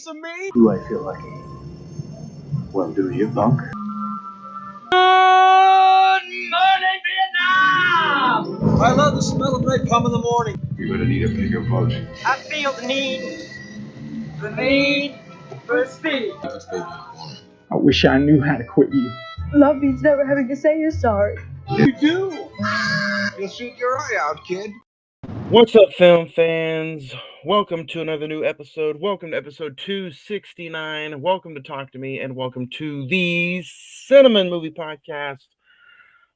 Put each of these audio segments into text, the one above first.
piece of me? Do I feel lucky? Well, do you, punk? Good morning, Vietnam! I love the smell of napalm in the morning. You're gonna need a bigger boat. I feel the need for speed. I wish I knew how to quit you. Love means never having to say you're sorry. You do. You'll shoot your eye out, kid. What's up, film fans? Welcome to another new episode. Welcome to episode 269. Welcome to Talk to Me, and welcome to the Cine-Men movie podcast.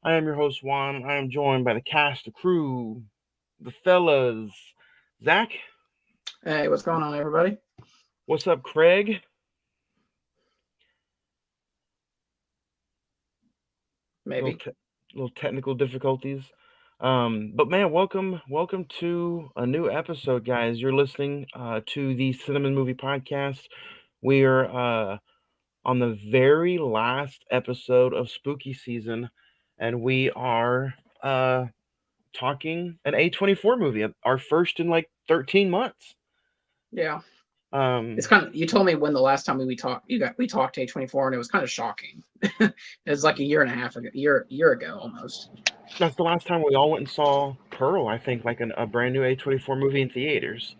I am your host, Juan. I am joined by the cast, the crew, the fellas. Zach? Hey, what's going on, everybody? What's up, Craig? Maybe. Little technical difficulties. But man, welcome to a new episode, guys. You're listening to the Cine-Men movie podcast. We are on the very last episode of spooky season, and we are talking an A24 movie, our first in like 13 months. Yeah. It's kind of, you told me when the last time we talked A24, and it was kind of shocking. It was like a year ago almost. That's the last time we all went and saw Pearl, I think, like a brand new A24 movie in theaters.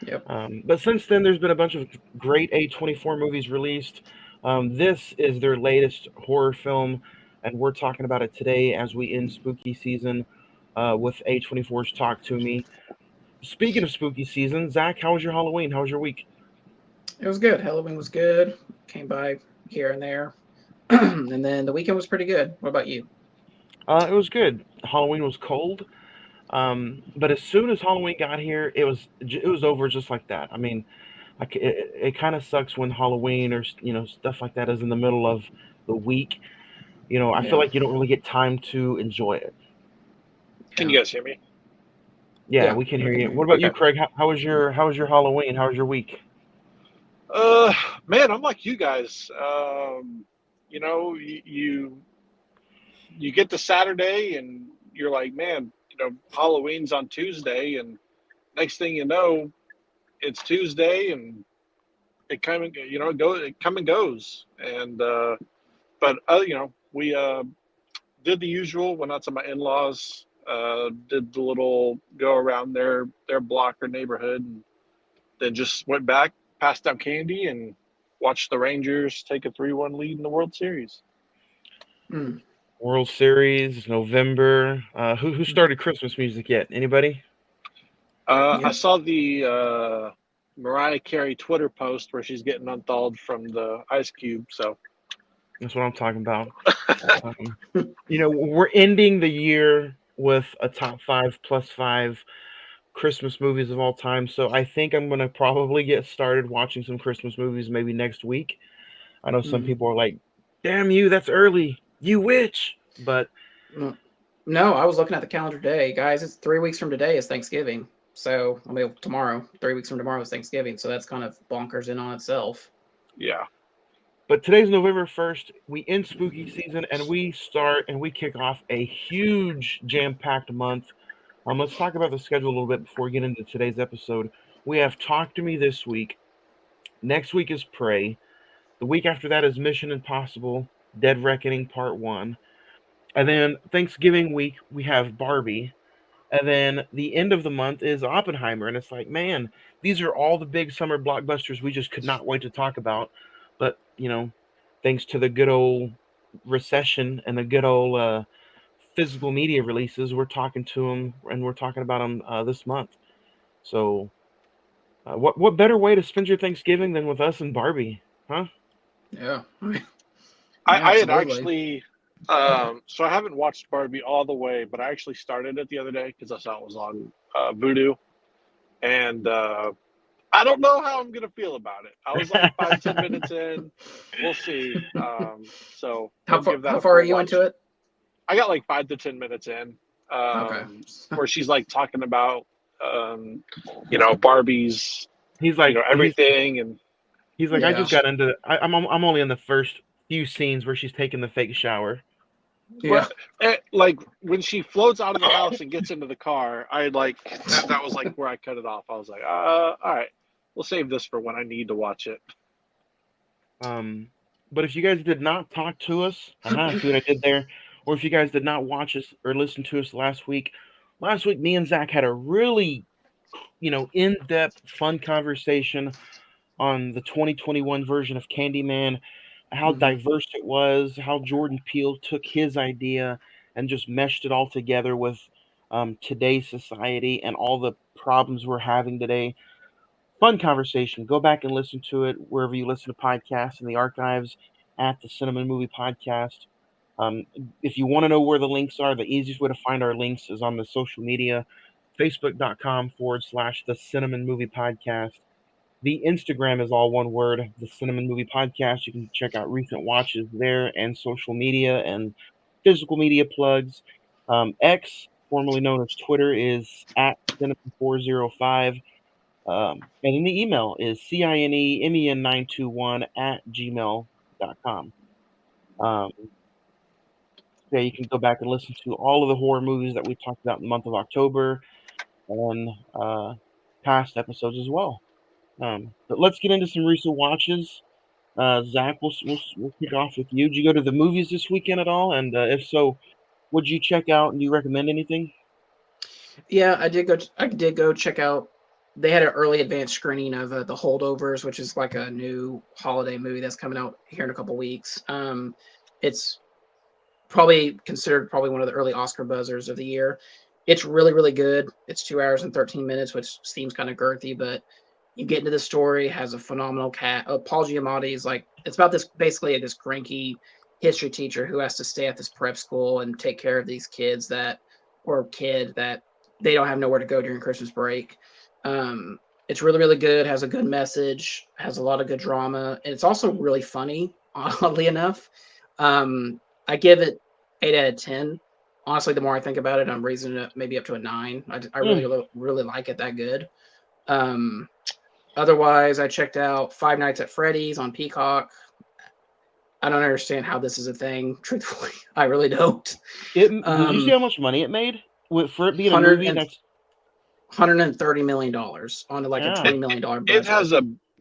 Yep. But since then, there's been a bunch of great A24 movies released. This is their latest horror film, and we're talking about it today as we end spooky season with A24's Talk to Me. Speaking of spooky season, Zach, how was your Halloween? How was your week? It was good. Halloween was good. Came by here and there. And then the weekend was pretty good. What about you? It was good. Halloween was cold. But as soon as Halloween got here, it was over just like that. I mean, like it kind of sucks when Halloween or stuff like that is in the middle of the week. I feel like you don't really get time to enjoy it. Can you guys hear me? Yeah, we can hear you. What about you, Craig? How was your Halloween? How was your week? Man, I'm like you guys. You get to Saturday and you're like, man, Halloween's on Tuesday, and next thing you know, it's Tuesday, and it come and goes. And but we did the usual. Went out to my in-laws. Did the little go around their block or neighborhood, and then just went back, passed out candy, and watched the Rangers take a 3-1 lead in the World Series. World Series, November. Who started Christmas music yet? Anybody? I saw the Mariah Carey Twitter post where she's getting unthawed from the Ice Cube, so that's what I'm talking about. We're ending the year with a top 5 plus 5 Christmas movies of all time. So I think I'm going to probably get started watching some Christmas movies maybe next week. I know some people are like, damn you, that's early, you witch. But no, I was looking at the calendar today, guys. It's 3 weeks from today is Thanksgiving. So tomorrow, 3 weeks from tomorrow is Thanksgiving. So that's kind of bonkers in on itself. Yeah. But today's November 1st. We end spooky season, and we kick off a huge jam-packed month. Let's talk about the schedule a little bit before we get into today's episode. We have Talk to Me this week. Next week is Prey. The week after that is Mission Impossible, Dead Reckoning Part 1. And then Thanksgiving week, we have Barbie. And then the end of the month is Oppenheimer. And it's like, man, these are all the big summer blockbusters we just could not wait to talk about. But, thanks to the good old recession and the good old physical media releases, we're talking to them, and we're talking about them this month. So what better way to spend your Thanksgiving than with us and Barbie, huh? Yeah. I had actually so I haven't watched Barbie all the way, but I actually started it the other day because I saw it was on Vudu, and I don't know how I'm gonna feel about it. I was like 5-10 minutes in. We'll see. So how far are you into it? I got like 5 to 10 minutes in, okay. where she's like talking about, Barbie's, he's like everything, and he's like, I just got into. I'm only in the first few scenes where she's taking the fake shower. Yeah. But, like when she floats out of the house and gets into the car, I like that was like where I cut it off. I was like, all right, we'll save this for when I need to watch it. But if you guys did not talk to us, see what I did there, or if you guys did not watch us or listen to us last week, me and Zach had a really, in-depth, fun conversation on the 2021 version of Candyman, how diverse it was, how Jordan Peele took his idea and just meshed it all together with today's society and all the problems we're having today. Fun conversation. Go back and listen to it wherever you listen to podcasts in the archives at the Cine-Men Movie Podcast. If you want to know where the links are, the easiest way to find our links is on the social media, facebook.com/the Cine-Men Movie Podcast. The Instagram is all one word, the Cine-Men Movie Podcast. You can check out recent watches there and social media and physical media plugs. X, formerly known as Twitter, is at Cinemen405. And then the email is cinemen921@gmail.com. Yeah, you can go back and listen to all of the horror movies that we talked about in the month of October and past episodes as well. But let's get into some recent watches. Zach, we'll kick off with you. Did you go to the movies this weekend at all? And if so, would you check out and do you recommend anything? Yeah, I did go check out. They had an early advanced screening of The Holdovers, which is like a new holiday movie that's coming out here in a couple weeks. It's probably considered one of the early Oscar buzzers of the year. It's really, really good. It's 2 hours and 13 minutes, which seems kind of girthy, but you get into the story, has a phenomenal cast. Paul Giamatti is it's about this cranky history teacher who has to stay at this prep school and take care of these kid that they don't have nowhere to go during Christmas break. It's really, really good, has a good message, has a lot of good drama, and it's also really funny, oddly enough. I give it 8 out of 10. Honestly, the more I think about it, I'm raising it maybe up to a 9. I really, really like it that good. Otherwise, I checked out Five Nights at Freddy's on Peacock. I don't understand how this is a thing. Truthfully, I really don't. Did you see how much money it made for it being a movie? That's $130 million on a $20 million budget.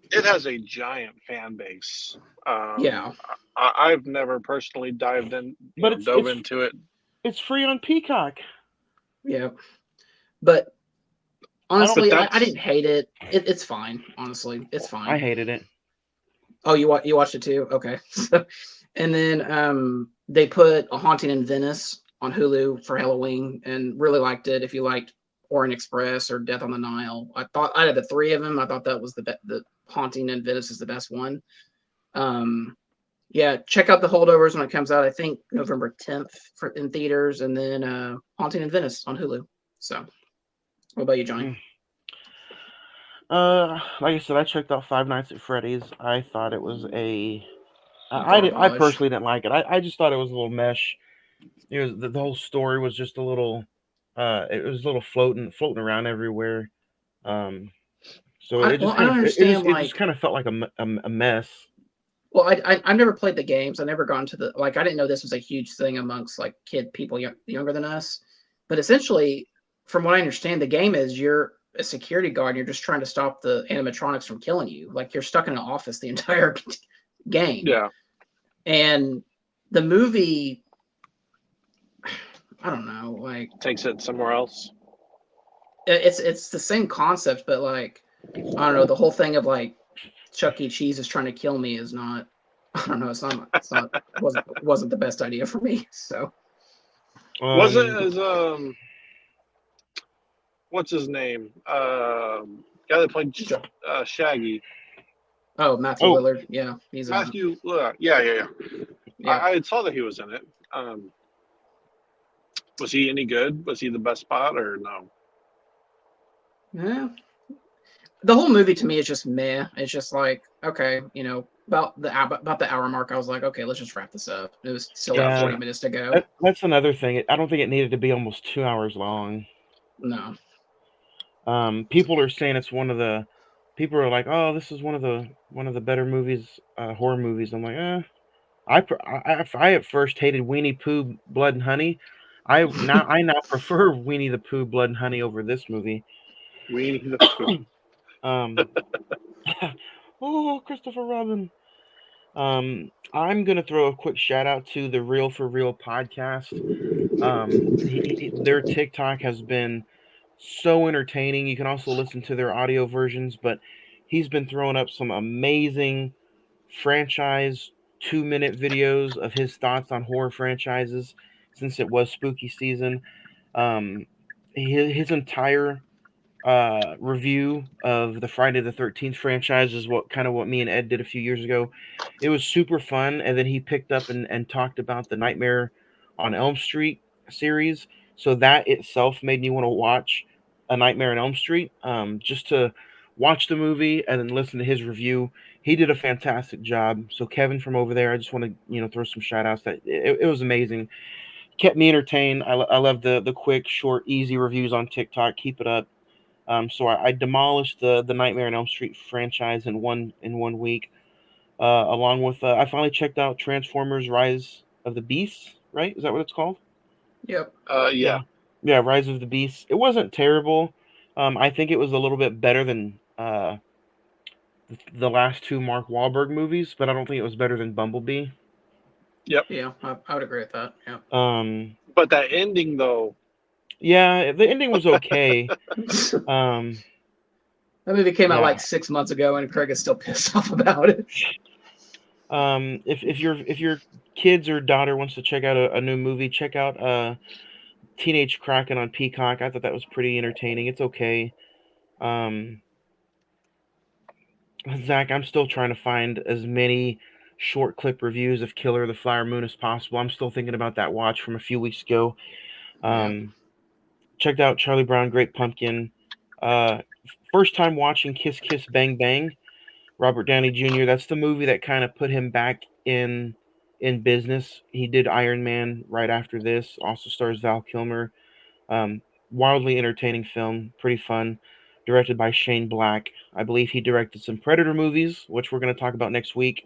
It has a giant fan base. Yeah, I've never personally dove into it. It's free on Peacock. Yeah, but honestly, I didn't hate it. It's fine. Honestly, it's fine. I hated it. Oh, you watched it too? Okay. And then they put A Haunting in Venice on Hulu for Halloween, and really liked it. If you liked Orient Express or Death on the Nile, I thought out of the three of them, I thought that was the Haunting in Venice is the best one. Yeah, check out The Holdovers when it comes out. I think November 10th in theaters, and then Haunting in Venice on Hulu. So, what about you, Johnny? Like I said, I checked out Five Nights at Freddy's. I thought it was I personally didn't like it. I just thought it was a little mesh. It was the whole story was just a little. It was a little floating around everywhere. So it just kind of felt like a mess. Well, I've never played the games. I never gone to I didn't know this was a huge thing amongst people younger than us. But essentially, from what I understand, the game is you're a security guard and you're just trying to stop the animatronics from killing you. Like you're stuck in an office the entire game. Yeah. And the movie, I don't know, takes it somewhere else. It's the same concept, but I don't know, the whole thing of Chuck E. Cheese is trying to kill me is not. I don't know. It's not. Wasn't the best idea for me. So. Was it as what's his name? Guy that played Shaggy. Oh, Matthew Lillard. Yeah, he's Matthew. Yeah. I saw that he was in it. Was he any good? Was he the best spot or no? Yeah. The whole movie to me is just meh. It's just okay, about the hour mark, I was like, okay, let's just wrap this up. It was still about 40 minutes to go. That's another thing. I don't think it needed to be almost 2 hours long. No. People are saying it's one of the. People are like, oh, this is one of the better movies, horror movies. I'm like, I at first hated Winnie Pooh, Blood and Honey. I now prefer Winnie the Pooh, Blood and Honey over this movie. Winnie the Pooh. Um, oh, Christopher Robin. I'm gonna throw a quick shout out to the Real for Real podcast. Their TikTok has been so entertaining. You can also listen to their audio versions, but he's been throwing up some amazing franchise 2-minute videos of his thoughts on horror franchises since it was spooky season. Um, his entire review of the Friday the 13th franchise is what me and Ed did a few years ago. It was super fun, and then he picked up and talked about the Nightmare on Elm Street series. So that itself made me want to watch A Nightmare on Elm Street, just to watch the movie and then listen to his review. He did a fantastic job. So Kevin from over there, I just want to throw some shout outs. That it was amazing. Kept me entertained. I love the quick, short, easy reviews on TikTok. Keep it up. So I demolished the Nightmare on Elm Street franchise in one week. Along with I finally checked out Transformers: Rise of the Beasts. Right? Is that what it's called? Yep. Yeah. Yeah, Rise of the Beasts. It wasn't terrible. I think it was a little bit better than the last two Mark Wahlberg movies, but I don't think it was better than Bumblebee. Yep. Yeah, I would agree with that. Yeah. But that ending, though. Yeah, the ending was okay. That movie came out Yeah. like 6 months ago, and Craig is still pissed off about it. If your kids or daughter wants to check out a new movie, check out Teenage Kraken on Peacock. I thought that was pretty entertaining. It's okay. Zach, I'm still trying to find as many short clip reviews of Killer of the Flower Moon as possible. I'm still thinking about that watch from a few weeks ago. Checked out Charlie Brown, Great Pumpkin. First time watching Kiss Kiss Bang Bang. Robert Downey Jr. That's the movie that kind of put him back in business. He did Iron Man right after this. Also stars Val Kilmer. Wildly entertaining film, pretty fun. Directed by Shane Black. I believe he directed some Predator movies, which we're going to talk about next week.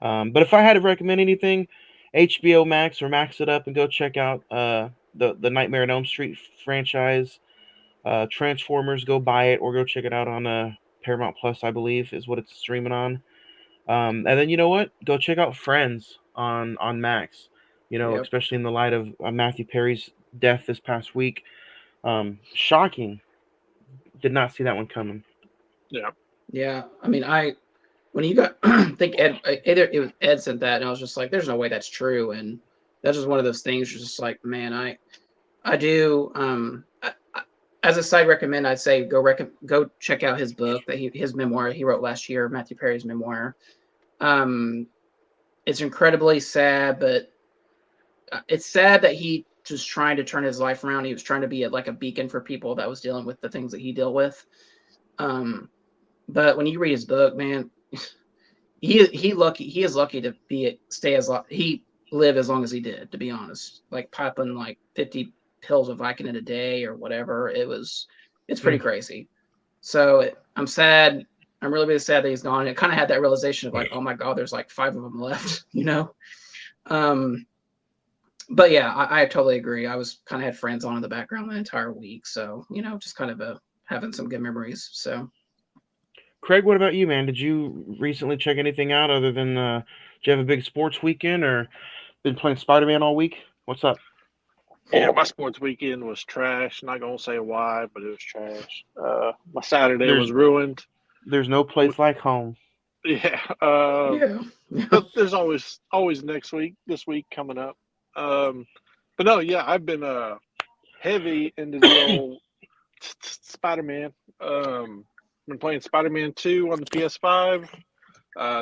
But if I had to recommend anything, HBO Max or Max it up and go check out the Nightmare on Elm Street franchise. Transformers, go buy it or go check it out on Paramount Plus, I believe, is what it's streaming on. And then you know what? Go check out Friends on Max. Yep. Especially in the light of Matthew Perry's death this past week. Shocking. Did not see that one coming. Yeah. Yeah. I mean, when you got, I think Ed sent that, and I was just like, there's no way that's true. And that's just one of those things. You're just like, man, I do. As a side recommend, I'd say go check out his book his memoir he wrote last year, Matthew Perry's memoir. It's incredibly sad, but it's sad that he just trying to turn his life around. He was trying to be a beacon for people that was dealing with the things that he dealt with. But when you read his book, man, he is lucky to live as long as he did, to be honest. Like popping like 50 pills of Vicodin a day or whatever. It's pretty crazy. So I'm sad. I'm really, really sad that he's gone. It kind of had that realization of like, oh my God, there's like 5 of them left, But yeah, I totally agree. I was kind of had friends on in the background the entire week. So, just kind of having some good memories. So. Craig, what about you, man? Did you recently check anything out other than, did you have a big sports weekend or been playing Spider-Man all week? What's up? Yeah, my sports weekend was trash. Not going to say why, but it was trash. My Saturday was ruined. There's no place like home. Yeah. Yeah. But there's always this week coming up. But no, yeah, I've been heavy into the old Spider-Man. Been playing Spider-Man 2 on the PS5.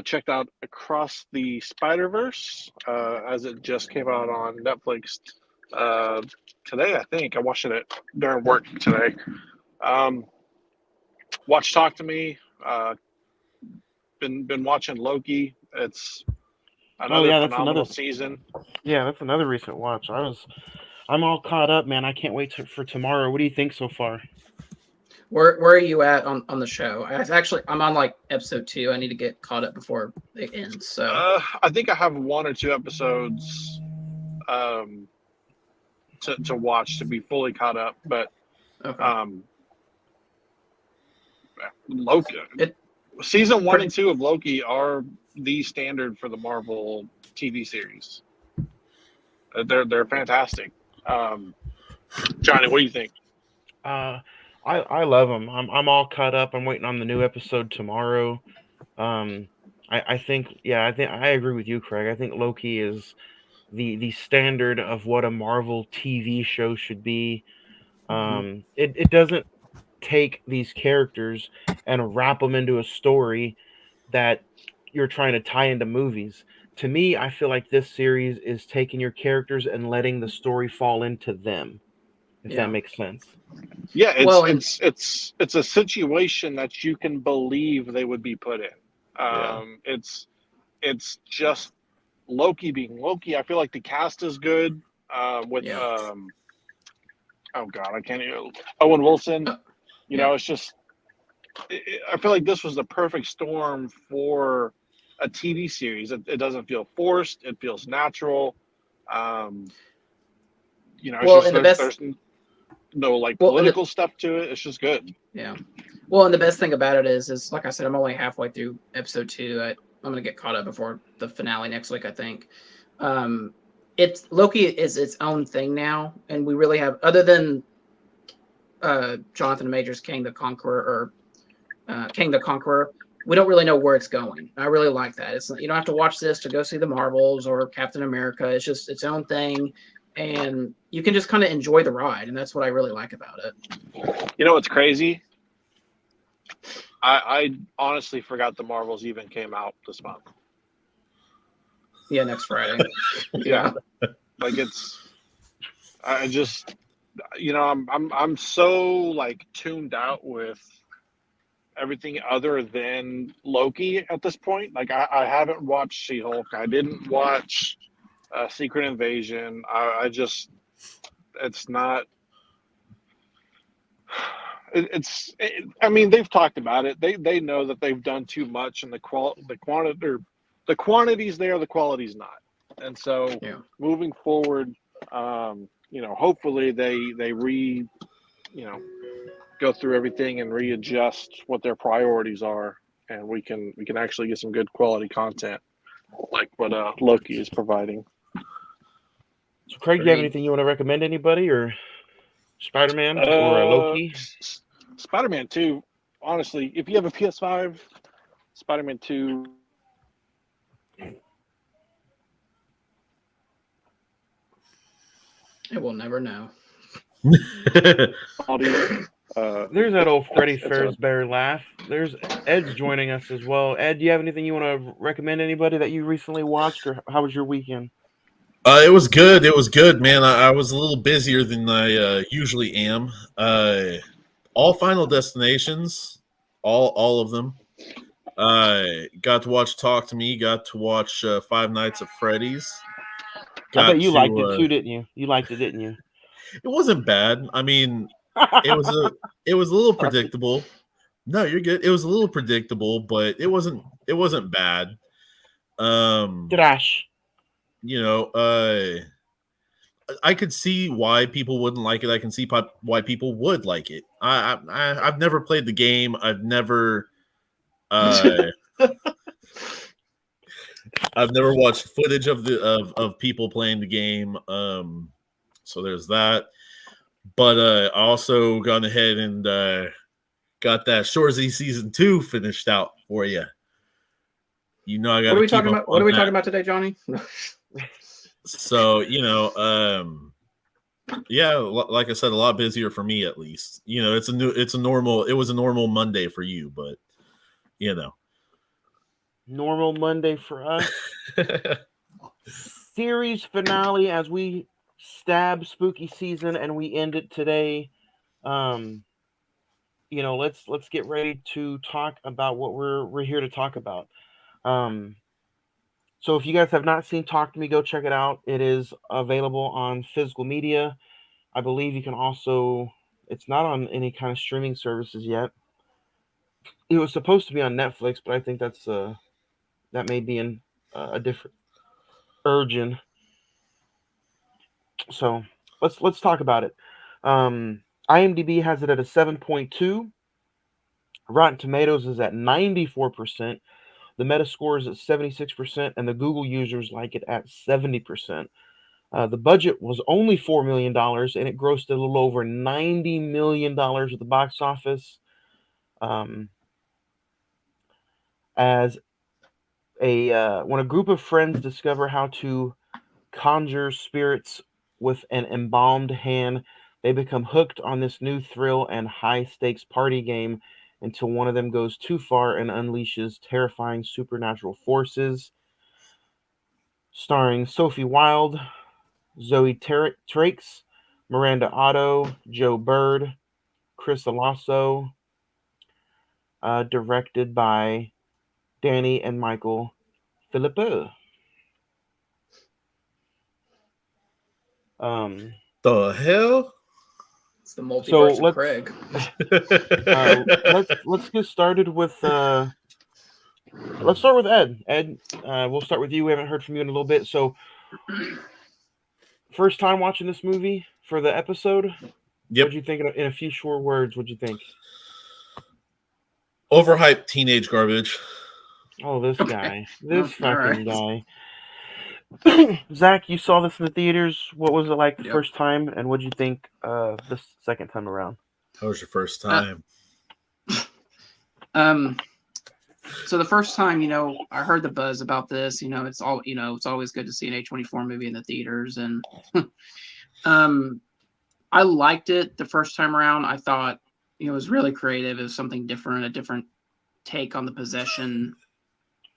Checked out Across the Spider-Verse as it just came out on Netflix today. I think I watched it during work today. Watch Talk to Me. Been watching Loki. It's another phenomenal season. Yeah, that's another recent watch. I'm all caught up, man. I can't wait for tomorrow. What do you think so far? Where are you at on the show? I'm on like episode 2. I need to get caught up before it ends. So I think I have 1 or 2 episodes to watch to be fully caught up. But okay. Loki. Season 1 and 2 of Loki are the standard for the Marvel TV series. They're fantastic. Johnny, what do you think? I love them. I'm all caught up. I'm waiting on the new episode tomorrow. I think I agree with you, Craig. I think Loki is the standard of what a Marvel TV show should be. It doesn't take these characters and wrap them into a story that you're trying to tie into movies. To me, I feel like this series is taking your characters and letting the story fall into them, if that makes sense. Yeah, it's a situation that you can believe they would be put in. It's just Loki being Loki. I feel like the cast is good. With oh god, I can't even. Owen Wilson. You know, it's just. I feel like this was the perfect storm for a TV series. It doesn't feel forced. It feels natural. You know, it's just, there's no like political stuff to it. It's just good. Yeah. Well, and the best thing about it is like I said, I'm only halfway through episode 2. I'm gonna get caught up before the finale next week, I think. It's Loki is its own thing now, and we really have, other than Jonathan Majors King the Conqueror, we don't really know where it's going. I really like that. It's, you don't have to watch this to go see the Marvels or Captain America. It's just its own thing, and you can just kind of enjoy the ride, and that's what I really like about it. You know what's crazy? I honestly forgot the Marvels even came out this month. Yeah, next Friday. Yeah. Like I just, you know, I'm so like tuned out with everything other than Loki at this point. Like I haven't watched She-Hulk. I didn't watch Secret Invasion. It's not. I mean, they've talked about it. They know that they've done too much, and the quantity's there, the quality's not. And so, moving forward, you know, hopefully they go through everything and readjust what their priorities are, and we can actually get some good quality content like what Loki is providing. So, Craig, do you have anything you want to recommend anybody, or Spider-Man or Loki? Spider-Man 2, honestly, if you have a PS5, Spider-Man 2. It will never know. There's that old Freddy Fazbear laugh. There's Ed's joining us as well. Ed, do you have anything you want to recommend anybody that you recently watched, or how was your weekend? It was good. It was good, man. I was a little busier than I usually am. All Final Destinations, all of them. Got to watch Talk to Me. Got to watch Five Nights at Freddy's. I bet you liked it too, didn't you? You liked it, didn't you? It wasn't bad. I mean, it was a little predictable. No, you're good. It was a little predictable, but it wasn't bad. Trash. You know, I could see why people wouldn't like it. I can see why people would like it. I've never played the game. I've never watched footage of people playing the game. So there's that. But I also gone ahead and got that Shoresy season 2 finished out for you. You know, I got. What are we talking about? What are we talking about today, Johnny? So, you know, yeah, like I said, a lot busier for me at least. You know, it was a normal Monday for you, but you know. Normal Monday for us. Series finale as we stab spooky season and we end it today. You know, let's get ready to talk about what we're here to talk about. So if you guys have not seen Talk to Me, go check it out. It is available on physical media. I believe you can also, it's not on any kind of streaming services yet. It was supposed to be on Netflix, but I think that may be in a different urgent. So let's talk about it. IMDb has it at a 7.2. Rotten Tomatoes is at 94%. The Metascore is at 76%, and the Google users like it at 70%. The budget was only $4 million, and it grossed a little over $90 million at the box office. As when a group of friends discover how to conjure spirits with an embalmed hand, they become hooked on this new thrill and high-stakes party game until one of them goes too far and unleashes terrifying supernatural forces. Starring Sophie Wilde, Zoe Trakes, Miranda Otto, Joe Bird, Chris Alasso, directed by Danny and Michael Philippou. The hell? It's the multiverse of let's Craig. let's get started with let's start with Ed. Ed, we'll start with you. We haven't heard from you in a little bit. So, first time watching this movie for the episode. Yep. What'd you think? In a few short words, what'd you think? Overhyped teenage garbage. Oh, this guy. This fucking right. guy. Zach, you saw this in the theaters. What was it like the Yep. first time, and what'd you think the second time around? How was your first time? So the first time, I heard the buzz about this. It's always good to see an A24 movie in the theaters, and I liked it the first time around. I thought it was really creative. It was something different, a different take on the possession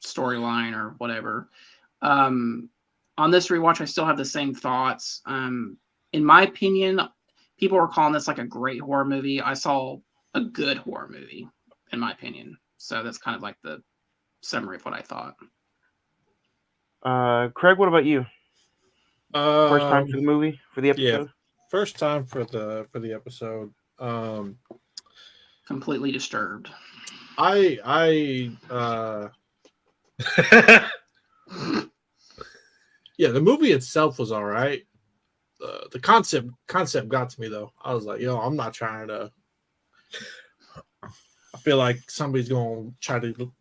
storyline or whatever. On this rewatch, I still have the same thoughts. In my opinion, people were calling this like a great horror movie. I saw a good horror movie, in my opinion. So that's kind of like the summary of what I thought. Craig, what about you? First time for the movie, for the episode? Yeah, first time for the episode. Completely disturbed. Yeah, the movie itself was all right. The concept got to me though. I was like, I'm not trying to. I feel like somebody's gonna try to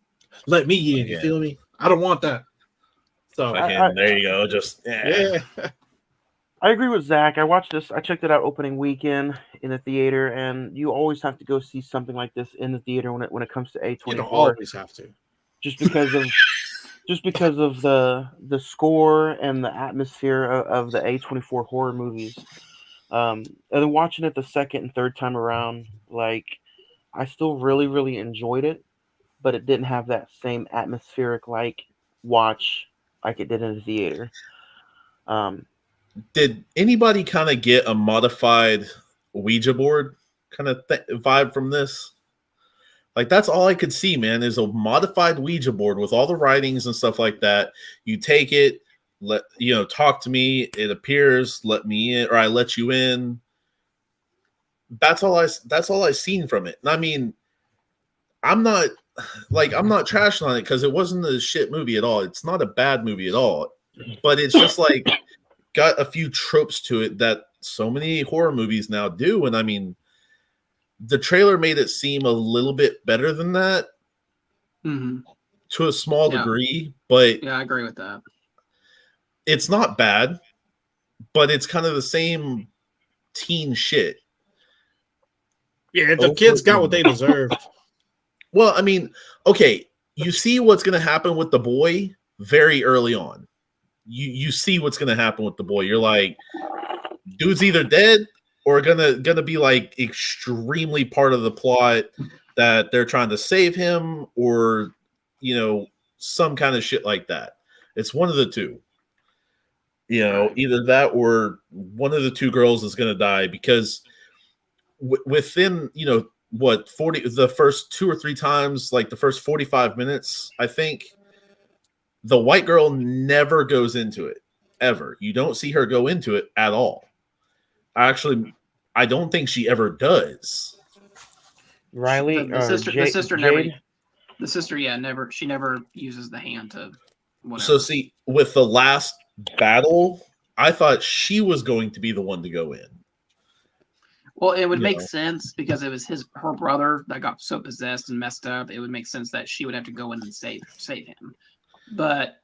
let me in. You feel me? I don't want that. So there you go. Just yeah. I agree with Zach. I watched this. I checked it out opening weekend in the theater, and you always have to go see something like this in the theater when it comes to A24. You don't always have to. Just because of the score and the atmosphere of the A24 horror movies. And then watching it the second and third time around, like, I still really, really enjoyed it, but it didn't have that same atmospheric watch like it did in the theater. Did anybody kind of get a modified Ouija board kind of vibe from this? Like, that's all I could see, man, is a modified Ouija board with all the writings and stuff like that. You take it, talk to me, it appears, let me in, or I let you in. That's all I seen from it. And I mean, I'm not trashing on it because it wasn't a shit movie at all. It's not a bad movie at all. But it's just like got a few tropes to it that so many horror movies now do. And I mean, the trailer made it seem a little bit better than that to a small degree, but yeah, I agree with that. It's not bad, but it's kind of the same teen shit. Yeah, the kids got what they deserved. Well, I mean, okay, you see what's going to happen with the boy very early on. You see what's going to happen with the boy. You're like, dude's either dead or gonna be like extremely part of the plot that they're trying to save him, or some kind of shit like that. It's one of the two. Either that or one of the two girls is gonna die, because within the first 2 or 3 times, like the first 45 minutes, I think the white girl never goes into it ever. You don't see her go into it at all. Actually, I don't think she ever does. Riley, the sister never. She never uses the hand to. Whatever. So see, with the last battle, I thought she was going to be the one to go in. Well, it would You make know. sense because it was her brother that got so possessed and messed up. It would make sense that she would have to go in and save him. But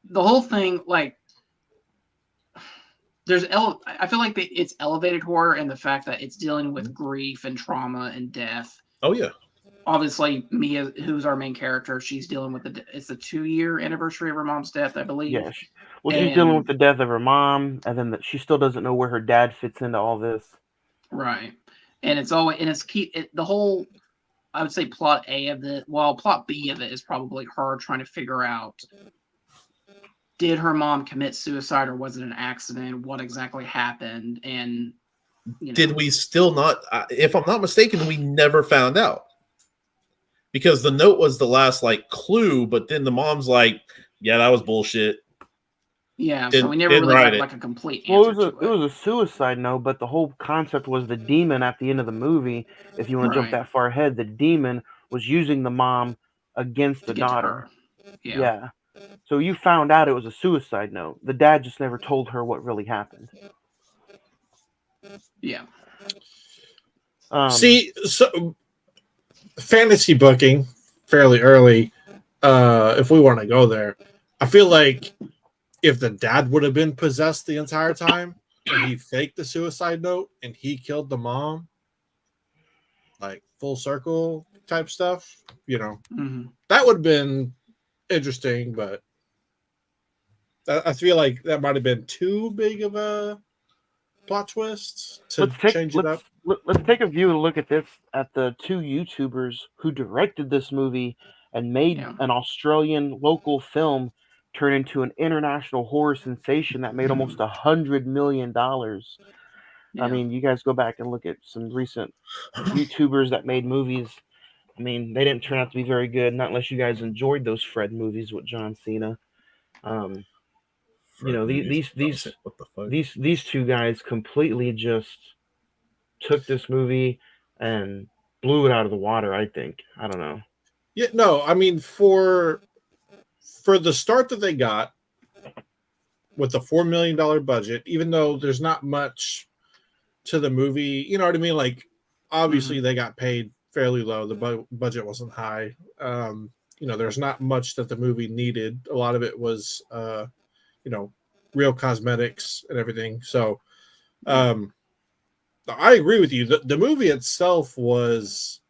the whole thing, like, I feel like it's elevated horror and the fact that it's dealing with grief and trauma and death. Oh yeah. Obviously, Mia, who's our main character, she's dealing with it's the 2-year anniversary of her mom's death, I believe. Yeah. She's dealing with the death of her mom, and then she still doesn't know where her dad fits into all this. Right. And it's key. The whole, I would say, plot B of it is probably her trying to figure out, did her mom commit suicide or was it an accident? What exactly happened? And did we still not? If I'm not mistaken, we never found out. Because the note was the last clue, but then the mom's like, "Yeah, that was bullshit." Yeah, so we never really got a complete answer. It was a suicide note, but the whole concept was the demon at the end of the movie. If you want to jump that far ahead, the demon was using the mom against the daughter. Yeah. So you found out it was a suicide note. The dad just never told her what really happened. Yeah. See, so fantasy booking fairly early, if we want to go there, I feel like if the dad would have been possessed the entire time and he faked the suicide note and he killed the mom, like full circle type stuff, that would have been interesting, but I feel like that might have been too big of a plot twist to change it up. Let's take a look at this, at the 2 YouTubers who directed this movie and made an Australian local film turn into an international horror sensation that made almost $100 million. I mean, you guys go back and look at some recent YouTubers that made movies. I mean, they didn't turn out to be very good, not unless you guys enjoyed those Fred movies with John Cena. These 2 guys completely just took this movie and blew it out of the water, I think. I don't know. Yeah, no, I mean, for the start that they got with the $4 million budget, even though there's not much to the movie, you know what I mean? Like, obviously they got paid fairly low. The budget wasn't high. There's not much that the movie needed. A lot of it was, real cosmetics and everything. So, I agree with you. The movie itself was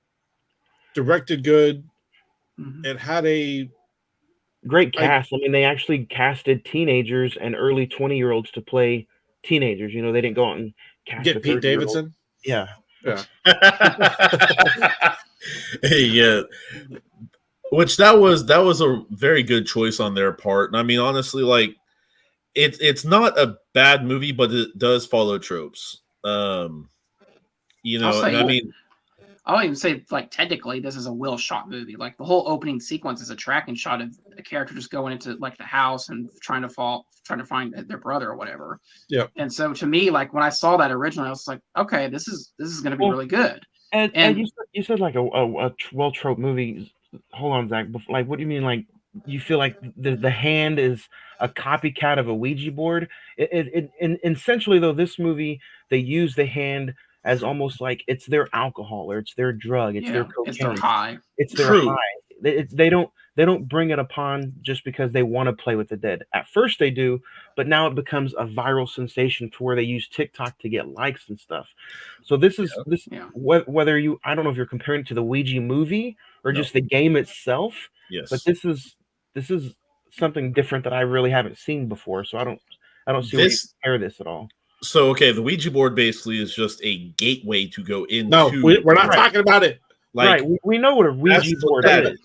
directed good. It had a great cast. I mean, they actually casted teenagers and early 20-year-olds to play teenagers. They didn't go out and get Pete Davidson. Yeah. Yeah. Which that was a very good choice on their part. And I mean, honestly, it's not a bad movie, but it does follow tropes. I'll even say, technically, this is a Will shot movie. Like, the whole opening sequence is a tracking shot of a character just going into the house and trying to find their brother or whatever. Yeah. And so, to me, when I saw that originally, I was like, okay, this is going to be really good. And you said a Will trope movie. Hold on, Zach. What do you mean? You feel like the hand is a copycat of a Ouija board? Essentially, though, this movie, they use the hand as almost like it's their alcohol or it's their drug, it's their cocaine, it's their high. It's their high. They don't bring it upon just because they want to play with the dead. At first they do, but now it becomes a viral sensation to where they use TikTok to get likes and stuff. So whether I don't know if you're comparing it to the Ouija movie or just the game itself. Yes. But this is something different that I really haven't seen before. So I don't see why you compare this at all. So, okay, the Ouija board basically is just a gateway to go into. No, we're not talking about it. We know what a Ouija board is.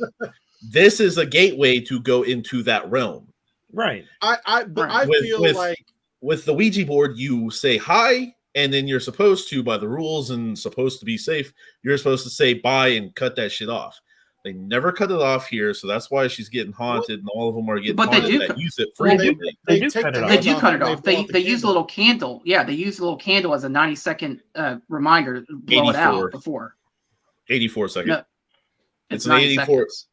This is a gateway to go into that realm. Right. I feel like with the Ouija board, you say hi, and then you're supposed to, by the rules and supposed to be safe, you're supposed to say bye and cut that shit off. They never cut it off here, so that's why she's getting haunted, and all of them are getting haunted that use it freely. They do cut it off. They use a little candle. Yeah, they use a little candle as a 90-second reminder to blow it out before. 84 seconds. No, it's an 84. Seconds.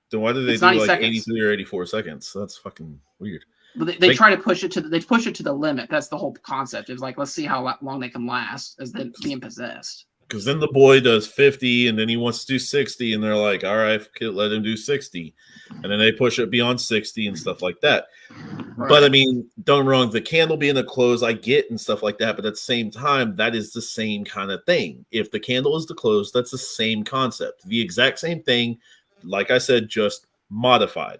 Then why did they do 83 or 84 seconds? That's fucking weird. But they try to push it to the limit. That's the whole concept. It's like, let's see how long they can last as them being possessed. Because then the boy does 50 and then he wants to do 60 and they're like, all right, let him do 60. And then they push it beyond 60 and stuff like that. Right. But I mean, don't get me wrong, the candle being the close, I get and stuff like that. But at the same time, that is the same kind of thing. If the candle is the close, that's the same concept. The exact same thing, like I said, just modified.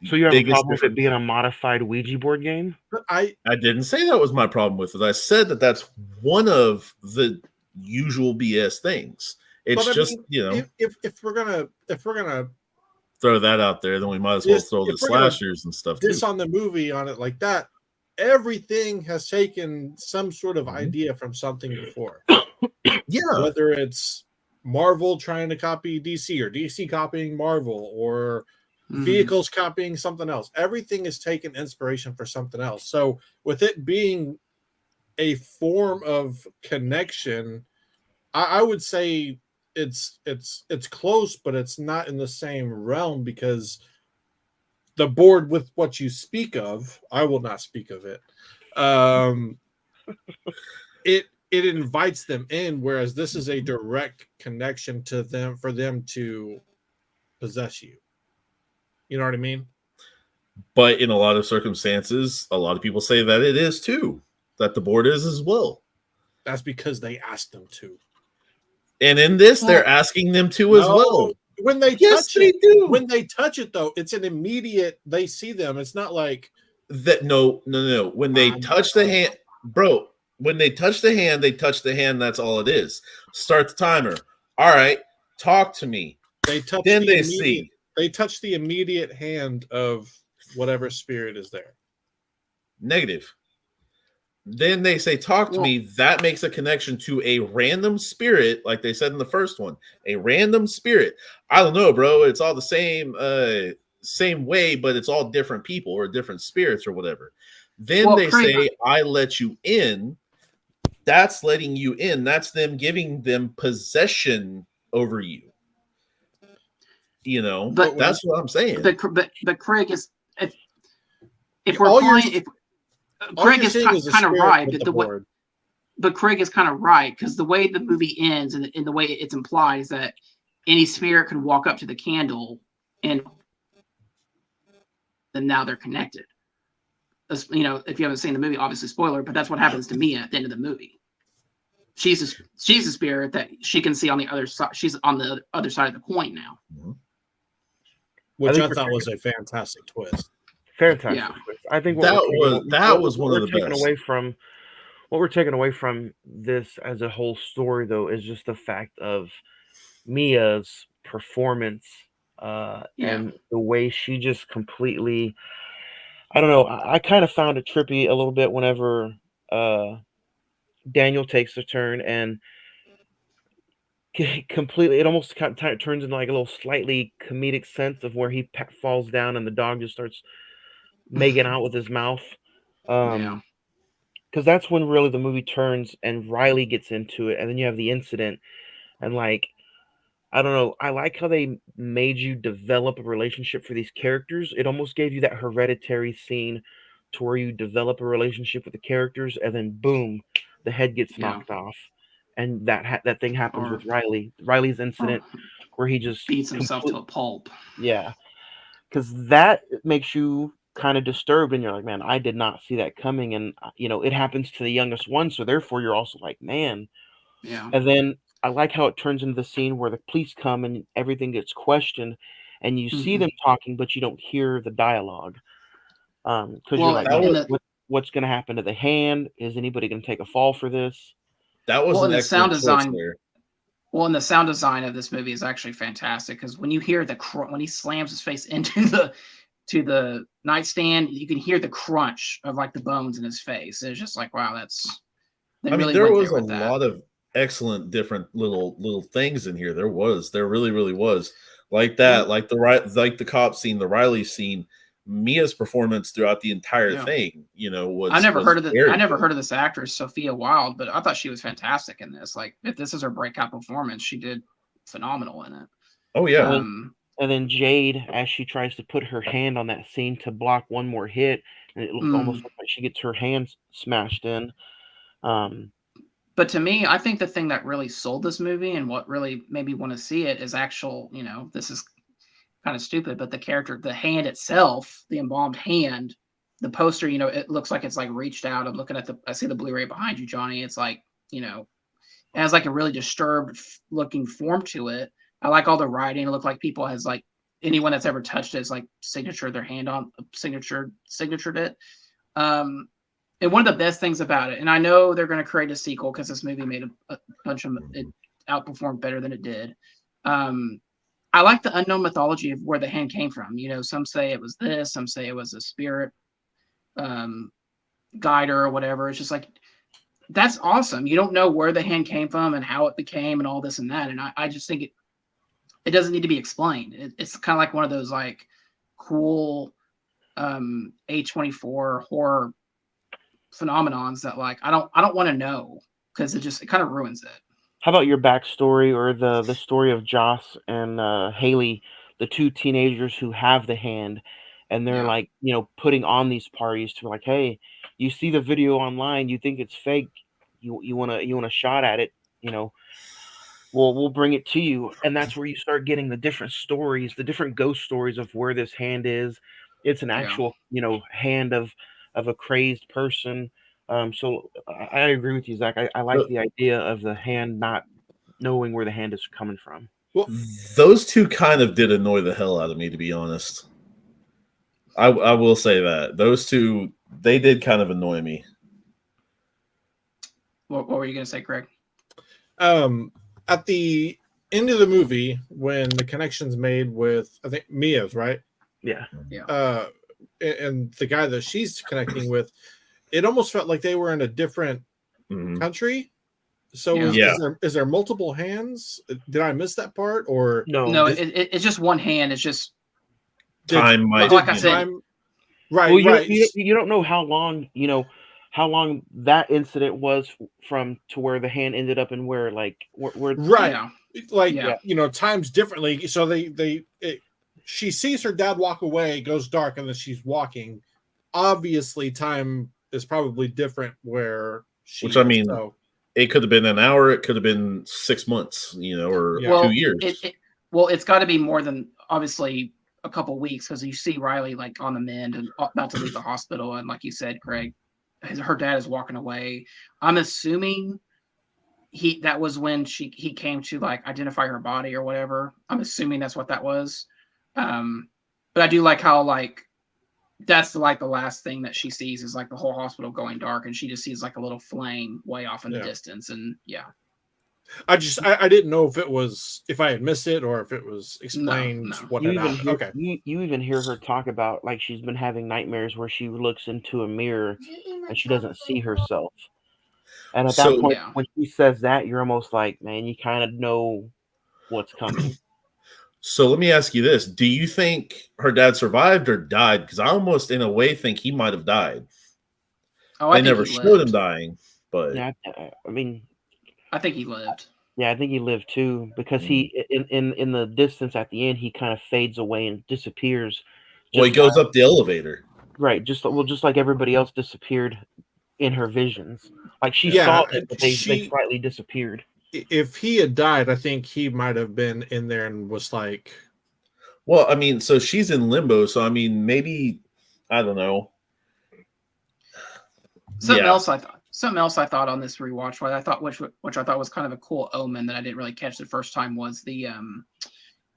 So you have a problem with it being a modified Ouija board game? I didn't say that was my problem with it. I said that that's one of the usual BS things. It's just, if we're gonna throw that out there, then we might as well throw the slashers and stuff this on the movie on it like that. Everything has taken some sort of idea from something before. Yeah, whether it's Marvel trying to copy DC or DC copying Marvel or vehicles copying something else. Everything is taking inspiration for something else. So with it being a form of connection, I would say it's close, but it's not in the same realm, because the board with what you speak of, I will not speak of it. It invites them in, whereas this is a direct connection to them for them to possess you. You know what I mean? But in a lot of circumstances, a lot of people say that it is too, that the board is as well. That's because they asked them to. And in this, they're asking them to as well. When they touch it, do. When they touch it, though, it's an immediate. They see them. It's not like that. No. When they touch the hand, bro. When they touch the hand, they touch the hand. That's all it is. Start the timer. All right, talk to me. They touch. Then they see. They touch the immediate hand of whatever spirit is there. Negative. Then they say, talk to me. That makes a connection to a random spirit, like they said in the first one. A random spirit. I don't know, bro. It's all the same way, but it's all different people or different spirits or whatever. Then they say, I let you in. That's letting you in. That's them giving them possession over you. You know, but that's what I'm saying. But Craig is, if we're playing, Craig is kind of right, but Craig is kind of right, because the way the movie ends and the way it's implied is that any spirit can walk up to the candle and then now they're connected. You know, if you haven't seen the movie, obviously spoiler, but that's what happens to Mia at the end of the movie. She's a spirit that she can see on the other side. She's on the other side of the coin now. Which I thought was a fantastic twist. Fantastic. Yeah. I think that was one of the best. What we're taking away from this as a whole story, though, is just the fact of Mia's performance and the way she just completely, I don't know, I kind of found it trippy a little bit whenever Daniel takes a turn and completely, it almost kind of turns into like a little slightly comedic sense of where he falls down and the dog just starts making out with his mouth. Because that's when really the movie turns and Riley gets into it, and then you have the incident, and like, I don't know, I like how they made you develop a relationship for these characters. It almost gave you that Hereditary scene to where you develop a relationship with the characters, and then boom, the head gets knocked off. And that thing happens with Riley. Riley's incident where he just beats himself to a pulp. Yeah. Because that makes you kind of disturbed, and you're like, man, I did not see that coming. And, you know, it happens to the youngest one. So therefore, you're also like, man. Yeah. And then I like how it turns into the scene where the police come and everything gets questioned, and you see them talking, but you don't hear the dialogue. Because you're like, what's going to happen to the hand? Is anybody going to take a fall for this? That was an excellent sound design. Well, and the sound design of this movie is actually fantastic, because when you hear when he slams his face into the nightstand, you can hear the crunch of like the bones in his face. It's just like, wow, there was a lot of excellent different little things in here. There really, really was like that, like the cop scene, the Riley scene. Mia's performance throughout the entire thing, you know, was I never heard of this actress, Sophia Wilde, but I thought she was fantastic in this. Like, if this is her breakout performance, she did phenomenal in it. Oh yeah. And then Jade, as she tries to put her hand on that scene to block one more hit, And it looked almost like she gets her hands smashed in. But to me, I think the thing that really sold this movie and what really made me want to see it is actual, this is kind of stupid, but the hand itself, the embalmed hand, the poster, it looks like it's like reached out. I'm looking at I see the Blu-ray behind you, Johnny. It's like, it has like a really disturbed looking form to it. I like all the writing. It looked like people has like anyone that's ever touched it is like signature their hand on signatured it. And one of the best things about it, and I know they're going to create a sequel because this movie made a bunch of it outperformed better than it did. I like the unknown mythology of where the hand came from. Some say it was this, some say it was a spirit guider or whatever. It's just like, that's awesome. You don't know where the hand came from and how it became and all this and that. And I just think it doesn't need to be explained. It's kind of like one of those like cool A24 horror phenomenons that like I don't want to know because it kind of ruins it. How about your backstory or the story of Joss and Haley, the two teenagers who have the hand, and they're like, putting on these parties to like, hey, you see the video online, you think it's fake, you want a shot at it, we'll bring it to you. And that's where you start getting the different stories, the different ghost stories of where this hand is. It's an actual, hand of a crazed person. So I agree with you, Zach. I like the idea of the hand not knowing where the hand is coming from. Well, those two kind of did annoy the hell out of me, to be honest. I will say that. Those two, they did kind of annoy me. What were you going to say, Craig? At the end of the movie, when the connection's made with, I think, Mia's, right? Yeah. And the guy that she's connecting with, it almost felt like they were in a different country. So is there multiple hands? Did I miss that part? Or no, it's just one hand. It's just time. Like I said, right. Well, right. You don't know how long that incident was from to where the hand ended up and where right. Times differently. So she sees her dad walk away, it goes dark, and then she's walking. Obviously, time is probably different where she Which, I mean, it could have been an hour, it could have been 6 months, or 2 years. It's got to be more than, obviously, a couple weeks, because you see Riley like on the mend and about to leave the hospital, and like you said, Craig, her dad is walking away. I'm assuming that was when he came to like identify her body or whatever. I'm assuming that's what that was. But I do like how like that's like the last thing that she sees is like the whole hospital going dark, and she just sees like a little flame way off in the distance. And I didn't know if I had missed it or if it was explained what had happened. Okay. You even hear her talk about like she's been having nightmares where she looks into a mirror and she doesn't see herself. And at that point, when she says that, you're almost like, man, you kind of know what's coming. So let me ask you this. Do you think her dad survived or died? Because I almost, in a way, think he might have died. They never showed him dying. But yeah, I mean, I think he lived. Yeah, I think he lived too, because he in the distance at the end, he kind of fades away and disappears. Well, he goes up the elevator. Right, just like everybody else disappeared in her visions. Like she saw it, but they slightly disappeared. If he had died, I think he might have been in there and was like, well, I mean, so she's in limbo. So I mean, maybe, I don't know. Something else I thought on this rewatch, which I thought was kind of a cool omen that I didn't really catch the first time, was the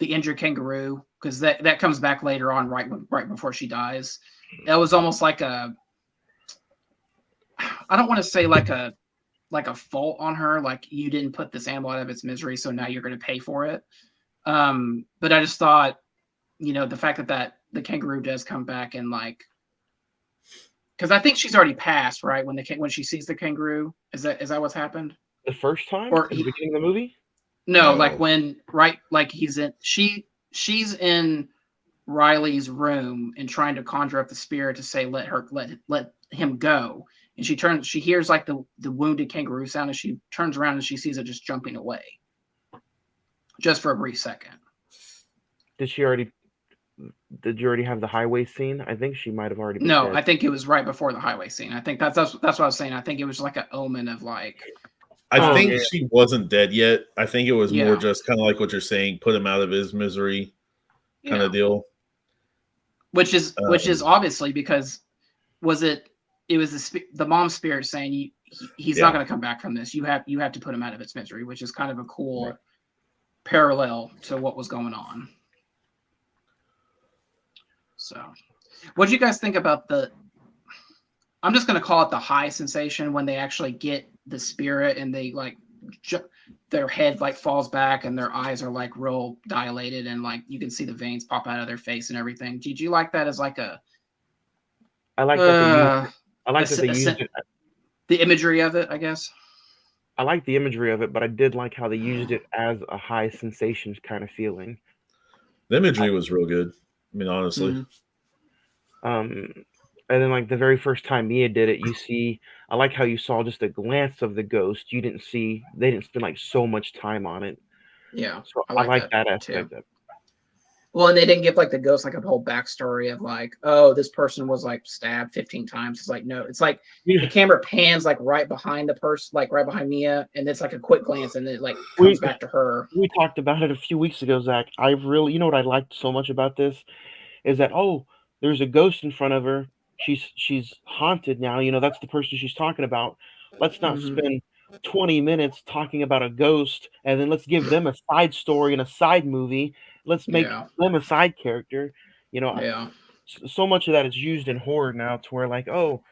injured kangaroo, because that comes back later on, right before she dies. That was almost like I don't want to say like a fault on her, like you didn't put this animal out of its misery, so now you're going to pay for it. But I just thought, the fact that the kangaroo does come back and like, because I think she's already passed, right? When she sees the kangaroo, is that what's happened? The first time, or at the beginning of the movie? No, like when like she's in Riley's room and trying to conjure up the spirit to say let him go, and she hears like the wounded kangaroo sound, and she turns around and she sees it just jumping away, just for a brief second. Did she already did you already have the highway scene? I think she might have already been No, dead. I think it was right before the highway scene. I think that's what I was saying. I think it was like an omen of like, I think yeah. she wasn't dead yet. I think it was more Yeah. just kind of like what you're saying, put him out of his misery kind yeah, of deal. which is obviously because it was the mom's spirit saying he's Yeah. not going to come back from this. You have to put him out of its misery, which is kind of a cool Right. parallel to what was going on. So, what do you guys think about I'm just going to call it the high sensation when they actually get the spirit and they like their head like falls back and their eyes are like real dilated and like you can see the veins pop out of their face and everything. Did you like that as like a I like that they used it. the imagery of it, I guess. I like the imagery of it, but I did like how they used it as a high sensations kind of feeling. The imagery was real good. I mean, honestly. Mm-hmm. And then like the very first time Mia did it, I like how you saw just a glance of the ghost. They didn't spend like so much time on it. Yeah. So I like that aspect of it. Well, and they didn't give like the ghost like a whole backstory of like, oh, this person was like stabbed 15 times. It's like, no, it's like the camera pans like right behind the person, like right behind Mia, and it's like a quick glance and it like comes back to her. We talked about it a few weeks ago, Zach. You know what I liked so much about this is that, oh, there's a ghost in front of her. She's haunted now. You know, that's the person she's talking about. Let's not spend 20 minutes talking about a ghost and then let's give them a side story and a side movie. Let's make them a side character. You know, so much of that is used in horror now to where like, oh,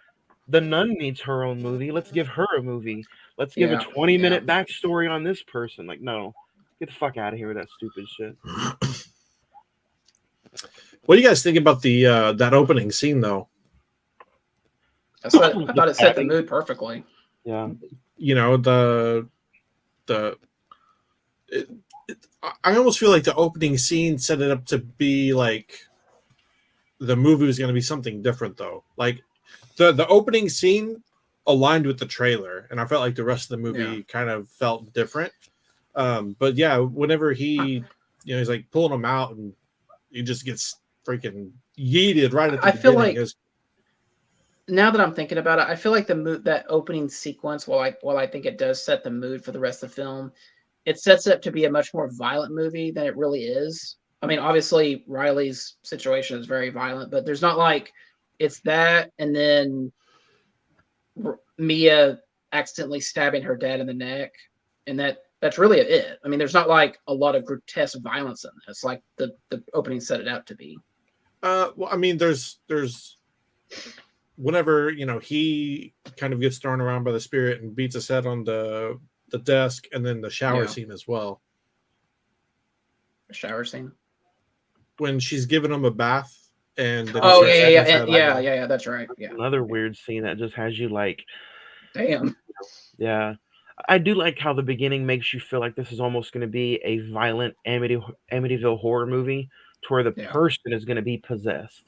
the nun needs her own movie. Let's give her a movie. Let's give a 20-minute backstory on this person. Like, no, get the fuck out of here with that stupid shit. What do you guys think about the that opening scene though? I thought it set the mood perfectly. Yeah. You know, I almost feel like the opening scene set it up to be like the movie was going to be something different though. Like the opening scene aligned with the trailer, and I felt like the rest of the movie kind of felt different. But yeah, whenever he's like pulling him out and he just gets freaking yeeted right at the beginning. Feel like now that I'm thinking about it, I feel like that opening sequence, while I think it does set the mood for the rest of the film, it sets it up to be a much more violent movie than it really is. I mean, obviously Riley's situation is very violent, but there's not like it's that and then Mia accidentally stabbing her dad in the neck, and that's really it. I mean, there's not like a lot of grotesque violence in this, like the opening set it out to be. Well, I mean, there's whenever he kind of gets thrown around by the spirit and beats his head on the desk, and then the shower scene as well. The shower scene when she's giving him a bath. And yeah, that's right. Yeah, another weird scene that just has you like, damn. Yeah, I do like how the beginning makes you feel like this is almost going to be a violent Amityville horror movie, to where the person is going to be possessed,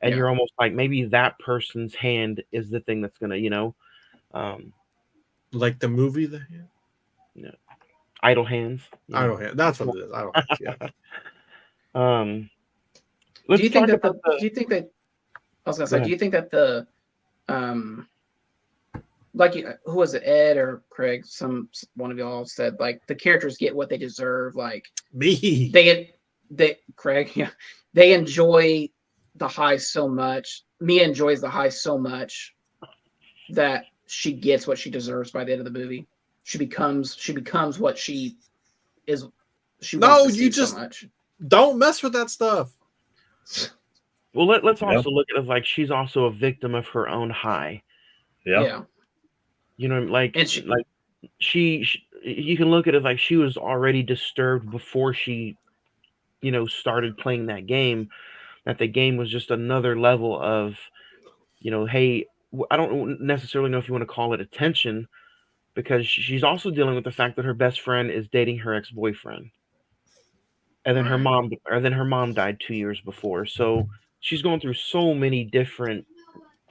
and you're almost like maybe that person's hand is the thing that's going to, like the movie, the hand. Yeah, Idle Hands. Idle Hands. That's what it is. Idle Hands. Yeah. Do you think that I was gonna say, do you think that the who was it, Ed or Craig? One of y'all said like the characters get what they deserve. Like me, Craig, yeah, they enjoy the high so much. Mia enjoys the high so much that she gets what she deserves by the end of the movie. She becomes what she is. She wants to see so much. Don't mess with that stuff. Well, let's also look at it like she's also a victim of her own high. Yeah. You know, like, and she you can look at it like she was already disturbed before she, started playing that game. That the game was just another level of, hey, I don't necessarily know if you want to call it attention, because she's also dealing with the fact that her best friend is dating her ex-boyfriend. And then her mom died 2 years before. So she's going through so many different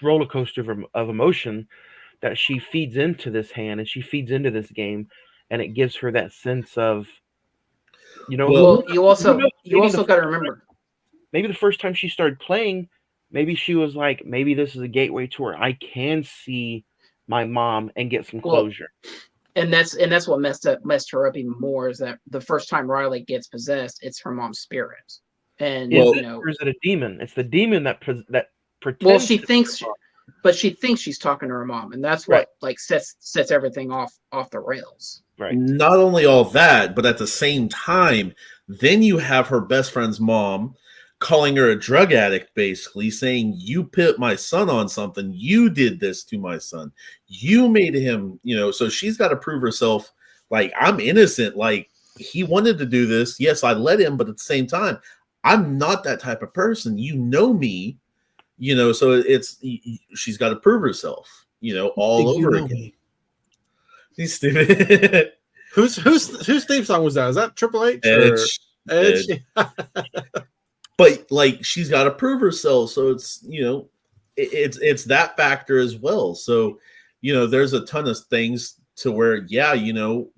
roller coasters of emotion that she feeds into this hand and she feeds into this game, and it gives her that sense of, Well, you also got to remember. maybe the first time she started playing, maybe she was like, maybe this is a gateway to where I can see my mom and get some Well, closure. and that's what messed her up even more, is that the first time Riley gets possessed, it's her mom's spirit. And Is you it, know, or is it a demon? It's the demon that pretends. well, she to be thinks, her mom. but she thinks she's talking to her mom, and that's Right. what like sets everything off the rails. Right. Not only all that, but at the same time, then you have her best friend's mom calling her a drug addict, basically saying, "You put my son on something. You did this to my son. You made him, So she's got to prove herself. Like, I'm innocent. Like, he wanted to do this. Yes, I let him, but at the same time, I'm not that type of person. You know me. So she's got to prove herself. All over again. Me? He's stupid. Whose theme song was that? Is that Triple H or Edge. Edge? But like, she's got to prove herself, so it's it's that factor as well. So there's a ton of things to where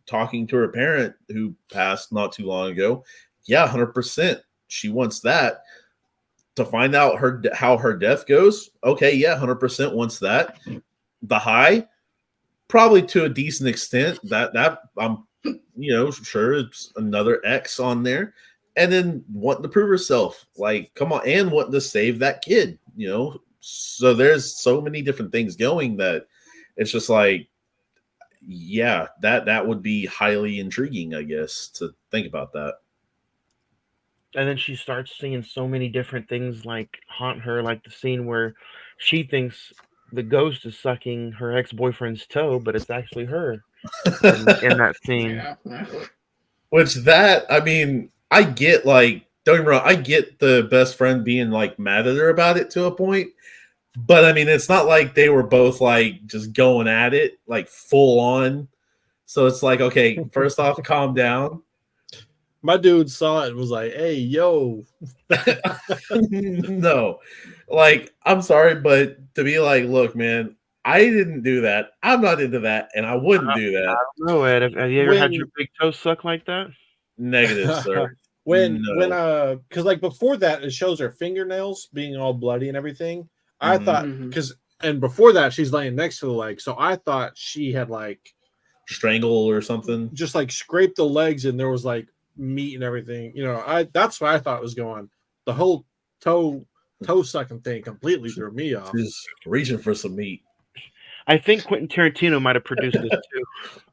talking to her parent who passed not too long ago, 100% she wants that. To find out how her death goes, okay, 100% wants that. The high, probably to a decent extent, that I'm sure it's another X on there. And then wanting to prove herself, like, come on, and wanting to save that kid, So there's so many different things going that it's just like, that would be highly intriguing, I guess, to think about that. And then she starts seeing so many different things like haunt her, like the scene where she thinks the ghost is sucking her ex-boyfriend's toe, but it's actually her in that scene. Yeah. Which I mean, I get, like, don't get me wrong, I get the best friend being like mad at her about it to a point, but I mean, it's not like they were both like just going at it like full on. So it's like, okay, first off, calm down. My dude saw it and was like, "Hey, yo." No, like, I'm sorry, but to be like, look, man, I didn't do that. I'm not into that, and I wouldn't do that. I don't know, Ed. Have you ever had your big toe suck like that? Negative, sir. When because like before that, it shows her fingernails being all bloody and everything. I thought and before that, she's laying next to the leg, so I thought she had like strangle or something, just like scraped the legs, and there was like meat and everything. That's what I thought was going. The whole toe sucking thing completely threw me off. Just reaching for some meat. I think Quentin Tarantino might have produced this too.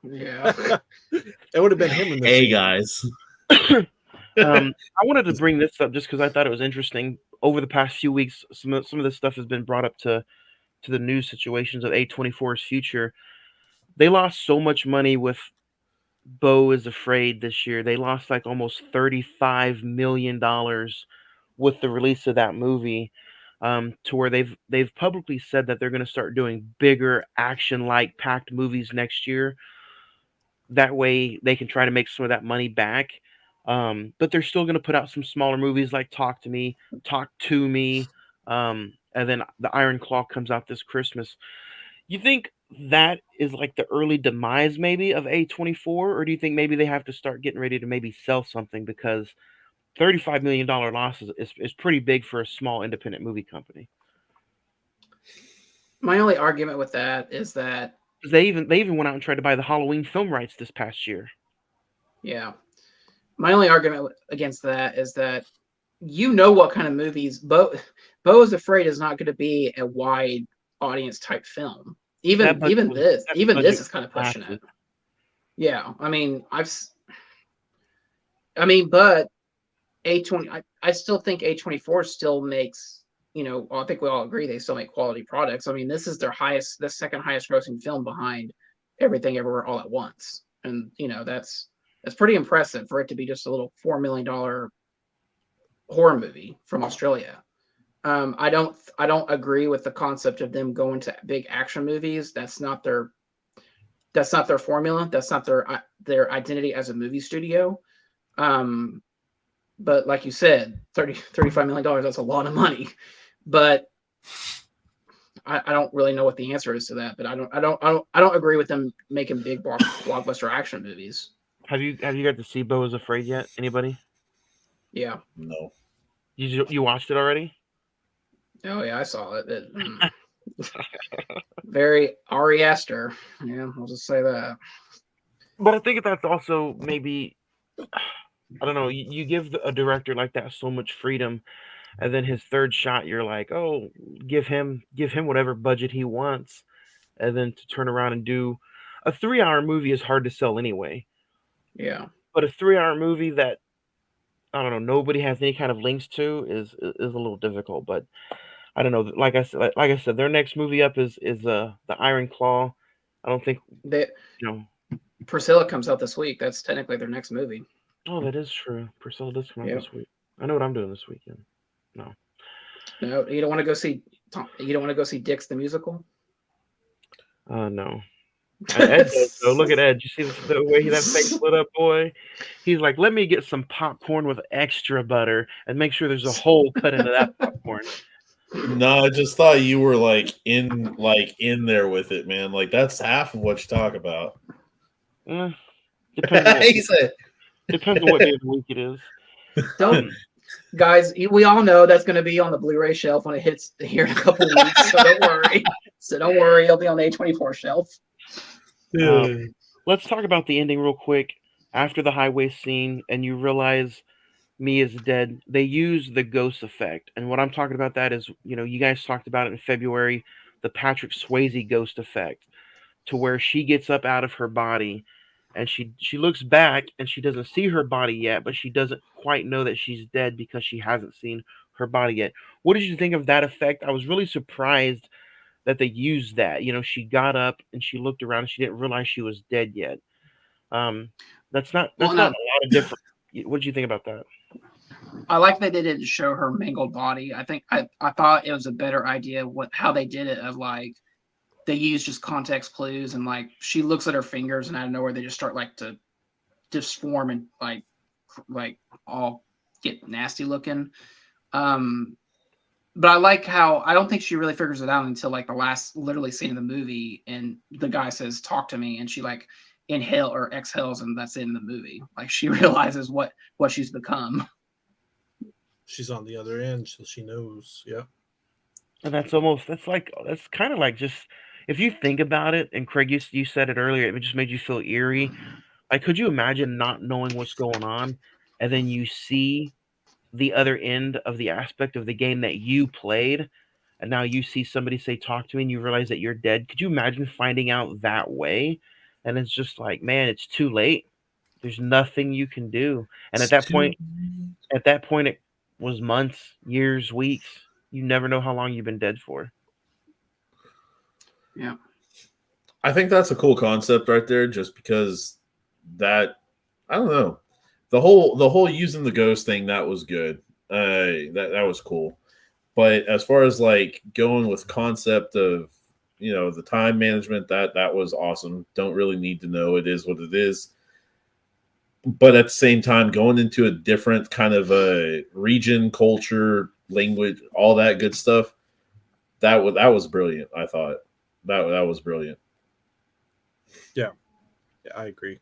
Yeah, it would have been him in the scene. Guys. I wanted to bring this up just because I thought it was interesting. Over the past few weeks, some of this stuff has been brought up to the news situations of A24's future. They lost so much money with Beau is Afraid this year. They lost like almost $35 million with the release of that movie, to where they've publicly said that they're going to start doing bigger action-like packed movies next year. That way they can try to make some of that money back. But they're still going to put out some smaller movies like Talk to Me, and then The Iron Claw comes out this Christmas. You think that is like the early demise maybe of A24, or do you think maybe they have to start getting ready to maybe sell something, because $35 million losses is pretty big for a small independent movie company? My only argument with that is that they even went out and tried to buy the Halloween film rights this past year. Yeah. My only argument against that is that what kind of movies Beau is Afraid is not going to be a wide audience type film. Even this is kind of pushing it. Yeah, I mean, but A20, I still think A24 still makes, I think we all agree they still make quality products. I mean, this is the second highest grossing film behind Everything Everywhere All at Once, and that's pretty impressive for it to be just a little $4 million horror movie from Australia. I don't agree with the concept of them going to big action movies. That's not their formula. That's not their identity as a movie studio. But like you said, $35 million, that's a lot of money. But I don't really know what the answer is to that. But I don't agree with them making big blockbuster action movies. Have you got to see Beau is Afraid yet? Anybody? Yeah. No. You watched it already? Oh yeah, I saw it. Very Ari Aster. Yeah, I'll just say that. But I think that's also maybe, I don't know. You give a director like that so much freedom, and then his third shot, you're like, oh, give him whatever budget he wants, and then to turn around and do a 3 hour movie is hard to sell anyway. Yeah. But a 3 hour movie that, I don't know, nobody has any kind of links to is a little difficult. But I don't know. Like I said, their next movie up is the Iron Claw. I don't think They, you know. Priscilla comes out this week. That's technically their next movie. Oh, that is true. Priscilla does come out Yep. this week. I know what I'm doing this weekend. No. No, you don't want to go see. You don't want to go see Dick's the musical. No. Ed does though. Look at Ed. You see the way that face lit up, boy? He's like, let me get some popcorn with extra butter and make sure there's a hole cut into that popcorn. No, I just thought you were in there with it, man. Like that's half of what you talk about. Depends on He said, what day of the week it is. Don't, guys. We all know that's going to be on the Blu-ray shelf when it hits here in a couple weeks. So don't worry. It'll be on the A24 shelf. Let's talk about the ending real quick. After the highway scene, and you realize Mia's dead, they use the ghost effect. And what I'm talking about that is, you guys talked about it in February, the Patrick Swayze ghost effect, to where she gets up out of her body and she looks back and she doesn't see her body yet, but she doesn't quite know that she's dead because she hasn't seen her body yet. What did you think of that effect? I was really surprised that they used that. She got up and she looked around and she didn't realize she was dead yet. That's not a lot of different. What did you think about that? I like they didn't show her mangled body. I think I thought it was a better idea how they did it, of like they use just context clues, and like she looks at her fingers and out of nowhere they just start like to just form and like all get nasty looking. But I like how I don't think she really figures it out until like the last literally scene of the movie, and the guy says, "Talk to me," and she like inhale or exhales, and that's in the movie. Like she realizes what she's become. She's on the other end, so she knows. Yeah. And that's kind of like, just if you think about it, and Craig, you said it earlier, it just made you feel eerie. Like, could you imagine not knowing what's going on, and then you see the other end of the aspect of the game that you played, and now you see somebody say, "Talk to me," and you realize that you're dead? Could you imagine finding out that way? And it's just like, man, it's too late. There's nothing you can do. And at that point, it was months, years, weeks. You never know how long you've been dead for. Yeah. I think that's a cool concept right there, just because that, I don't know, the whole using the ghost thing, that was good. That was cool. But as far as like going with concept of, the time management, that was awesome. Don't really need to know. It is what it is. But at the same time, going into a different kind of a region, culture, language, all that good stuff, that was brilliant. I thought that was brilliant. Yeah, I agree.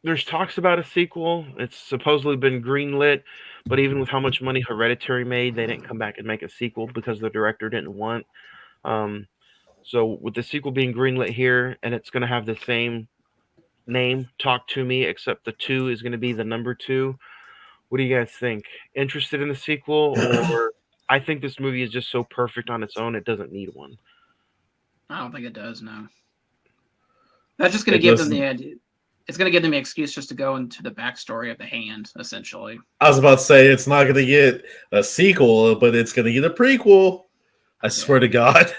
There's talks about a sequel. It's supposedly been greenlit, but even with how much money Hereditary made, they didn't come back and make a sequel because the director didn't want. So with the sequel being greenlit here, and it's going to have the same name, Talk to Me, except the 2 is going to be the number 2. What do you guys think? Interested in the sequel, or I think this movie is just so perfect on its own, it doesn't need one. I don't think it does. No. That's just going to give them the idea. It's going to give them an excuse just to go into the backstory of the hand, essentially. I was about to say it's not going to get a sequel, but it's going to get a prequel. I swear to God.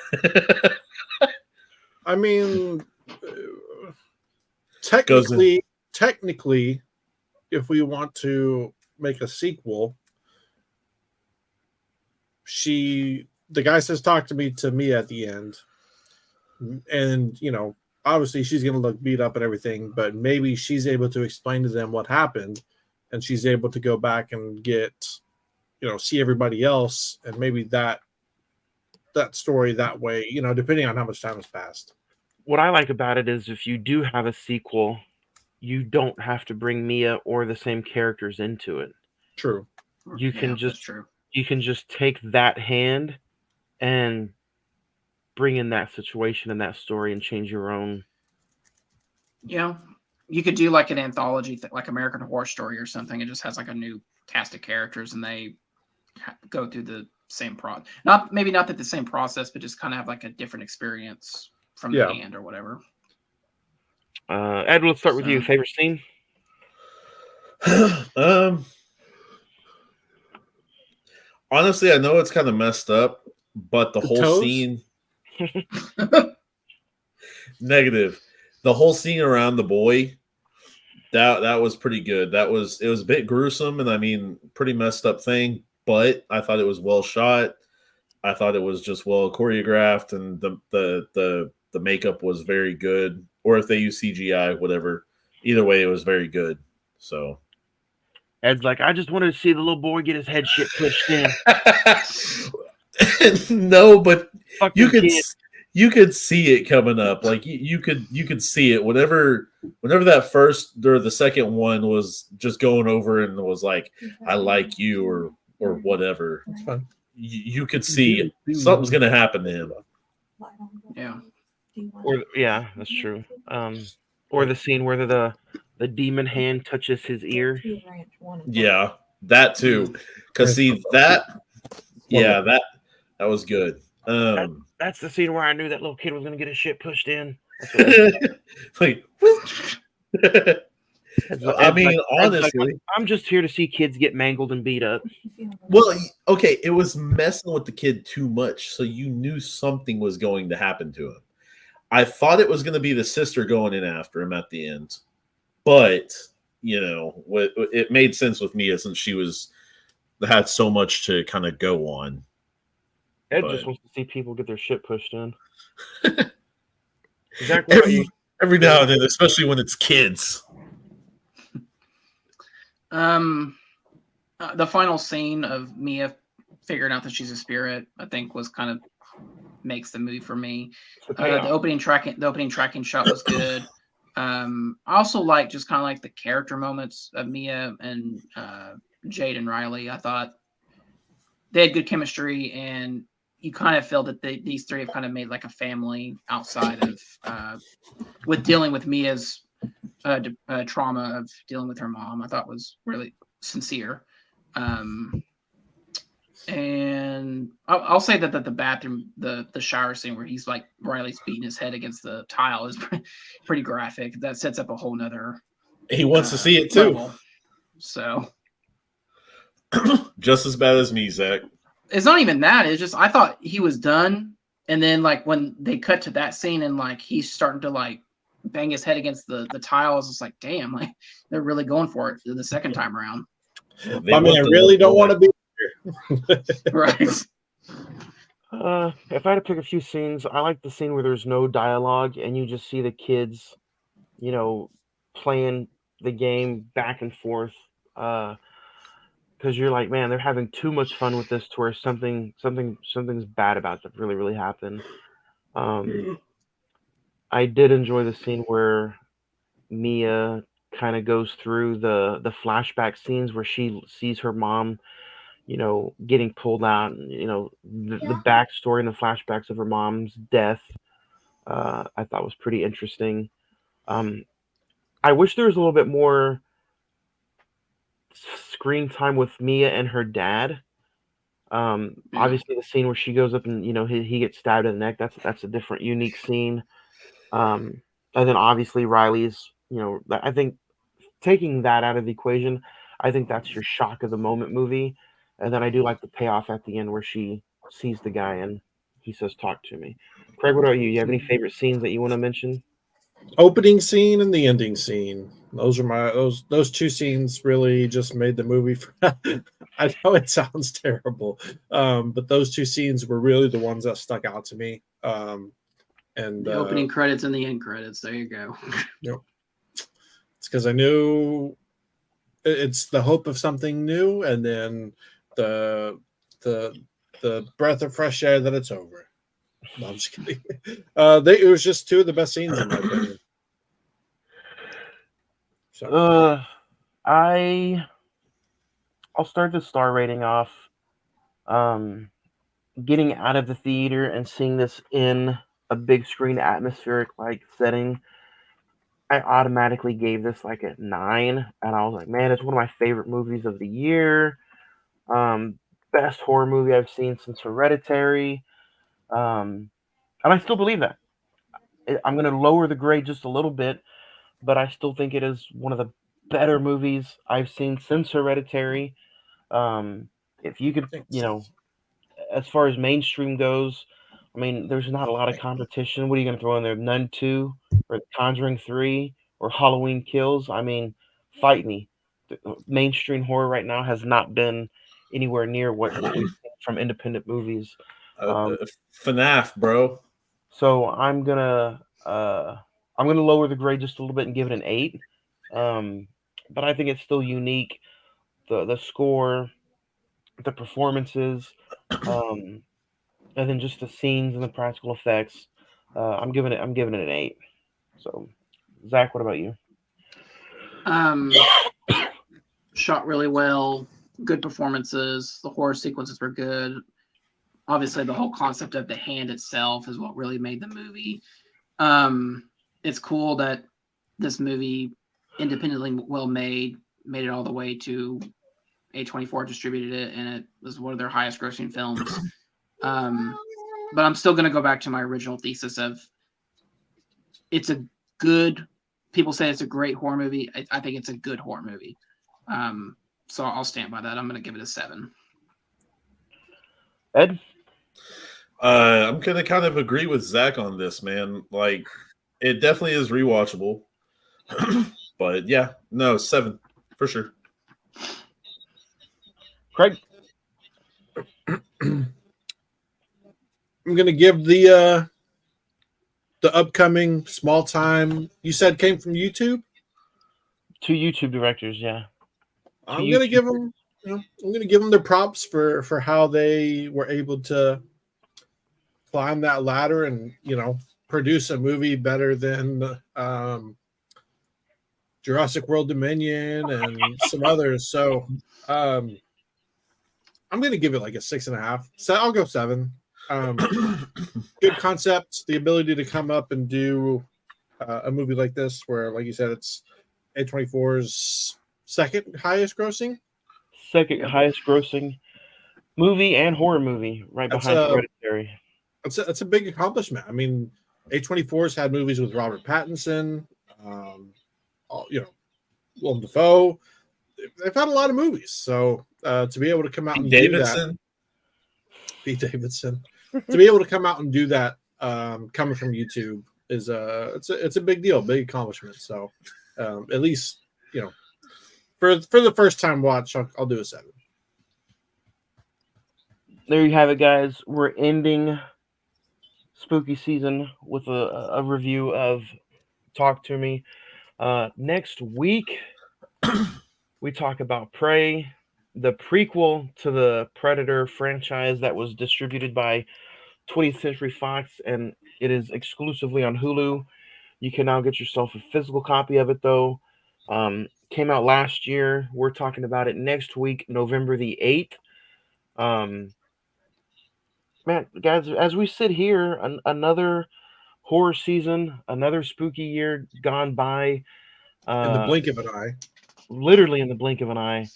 I mean, technically, if we want to make a sequel, the guy says, "Talk to me" at the end, and obviously she's going to look beat up and everything, but maybe she's able to explain to them what happened, and she's able to go back and get, see everybody else, and maybe that story that way, depending on how much time has passed. What I like about it is if you do have a sequel, you don't have to bring Mia or the same characters into it. True. you can that's just true. take that hand and bring in that situation and that story and change your own. Yeah, you could do like an anthology, like American Horror Story or something. It just has like a new cast of characters, and they go through the same not that the same process, but just kind of have like a different experience from the hand or whatever. Ed, let's start with you. Favorite scene? Honestly, I know it's kind of messed up, but the whole toes? scene negative. The whole scene around the boy, that was pretty good. It was a bit gruesome, and I mean, pretty messed up thing, but I thought it was well shot. I thought it was just well choreographed, and the makeup was very good. Or if they use CGI, whatever. Either way, it was very good. So Ed's like, I just wanted to see the little boy get his head shit pushed in. No, but Fucking you could see it coming up. Like you could see it whenever that first or the second one was just going over and was like, I like you or whatever. That's fine. You could see something's gonna happen to him. Yeah. Or yeah, that's true. Or the scene where the demon hand touches his ear. Yeah, that too. Because see that was good. That's the scene where I knew that little kid was gonna get his shit pushed in. Like, I mean, honestly, I'm just here to see kids get mangled and beat up. Well, okay, it was messing with the kid too much, so you knew something was going to happen to him. I thought it was going to be the sister going in after him at the end, but it made sense with Mia since she had so much to kind of go on. Ed just wants to see people get their shit pushed in. Exactly. Every now and then, especially when it's kids. The final scene of Mia figuring out that she's a spirit, I think, was kind of makes the movie for me. The opening tracking shot was good. I also like just kind of like the character moments of Mia and Jade and Riley. I thought they had good chemistry, and you kind of feel that these three have kind of made like a family outside of with dealing with Mia's trauma of dealing with her mom. I thought was really sincere. And I'll say that the bathroom, the shower scene where he's like Riley's beating his head against the tile is pretty graphic. That sets up a whole nother. He wants to see it too. Level. So just as bad as me, Zach. It's not even that. It's just I thought he was done, and then like when they cut to that scene and like he's starting to like bang his head against the tile, I was just like, damn, like they're really going for it the second time around. I mean, I really don't want to be here. Right. If I had to pick a few scenes, I like the scene where there's no dialogue and you just see the kids, playing the game back and forth. Because you're like, man, they're having too much fun with this to where something's bad about to really, really happen. I did enjoy the scene where Mia kind of goes through the flashback scenes where she sees her mom, getting pulled out, and, the backstory and the flashbacks of her mom's death. I thought was pretty interesting. I wish there was a little bit more screen time with Mia and her dad. Obviously the scene where she goes up and he gets stabbed in the neck, that's a different unique scene. And then obviously Riley's, I think taking that out of the equation, I think that's your shock of the moment movie. And then I do like the payoff at the end where she sees the guy and he says, "Talk to me." Craig, what about you? You have any favorite scenes that you want to mention? Opening scene and the ending scene. Those are those two scenes really just made the movie. I know it sounds terrible, but those two scenes were really the ones that stuck out to me. And the opening credits and the end credits. There you go. Yep. It's because I knew it's the hope of something new, and then the breath of fresh air that it's over. No, I'm just kidding. It was just two of the best scenes in my opinion. So. I I'll start the star rating off. Getting out of the theater and seeing this in a big screen atmospheric like setting, I automatically gave this like a 9, and I was like, man, it's one of my favorite movies of the year. Um, Best horror movie I've seen since Hereditary. Um, and I still believe that. I'm going to lower the grade just a little bit, but I still think it is one of the better movies I've seen since Hereditary. If you could, Thanks. as far as mainstream goes, I mean, there's not a lot of competition. What are you going to throw in there? Nun 2 or Conjuring 3 or Halloween Kills? I mean, fight me. Mainstream horror right now has not been anywhere near what we've seen from independent movies. Um, FNAF, bro. so I'm gonna lower the grade just a little bit and give it an 8. Um, but I think it's still unique. The score, the performances, um, and then just the scenes and the practical effects. I'm giving it an 8. So, Zach, what about you? Shot really well, good performances. The horror sequences were good. Obviously, the whole concept of the hand itself is what really made the movie. It's cool that this movie, independently well made it all the way to A24 distributed it, and it was one of their highest grossing films. But I'm still going to go back to my original thesis of it's a good. People say it's a great horror movie. I think it's a good horror movie. So I'll stand by that. I'm going to give it a 7. Ed? I'm gonna kind of agree with Zach on this, man. Like, it definitely is rewatchable. But yeah, no, 7 for sure. Craig? I'm gonna give the upcoming small time. You said came from YouTube. 2 YouTube directors, yeah. I'm gonna give them. I'm gonna give them their props for how they were able to climb that ladder and produce a movie better than Jurassic World Dominion and some others. So I'm gonna give it like a 6.5. So I'll go 7. Good concept, the ability to come up and do a movie like this, where, like you said, it's A24's second highest grossing. Second highest grossing movie and horror movie, right That's behind a Hereditary. that's a big accomplishment. I mean, A24's had movies with Robert Pattinson, Willem Dafoe. They've had a lot of movies, so to be able to come out and do that, Pete Davidson, to be able to come out and do that, coming from YouTube is it's a big deal, big accomplishment. So at least for the first time watch, I'll do a 7. There you have it, guys. We're ending spooky season with a review of Talk to Me. Next week, we talk about Prey, the prequel to the Predator franchise that was distributed by 20th Century Fox, and it is exclusively on Hulu. You can now get yourself a physical copy of it, though. Came out last year. We're talking about it next week, November the 8th. Man, guys, as we sit here, another horror season, another spooky year gone by. In the blink of an eye. Literally in the blink of an eye.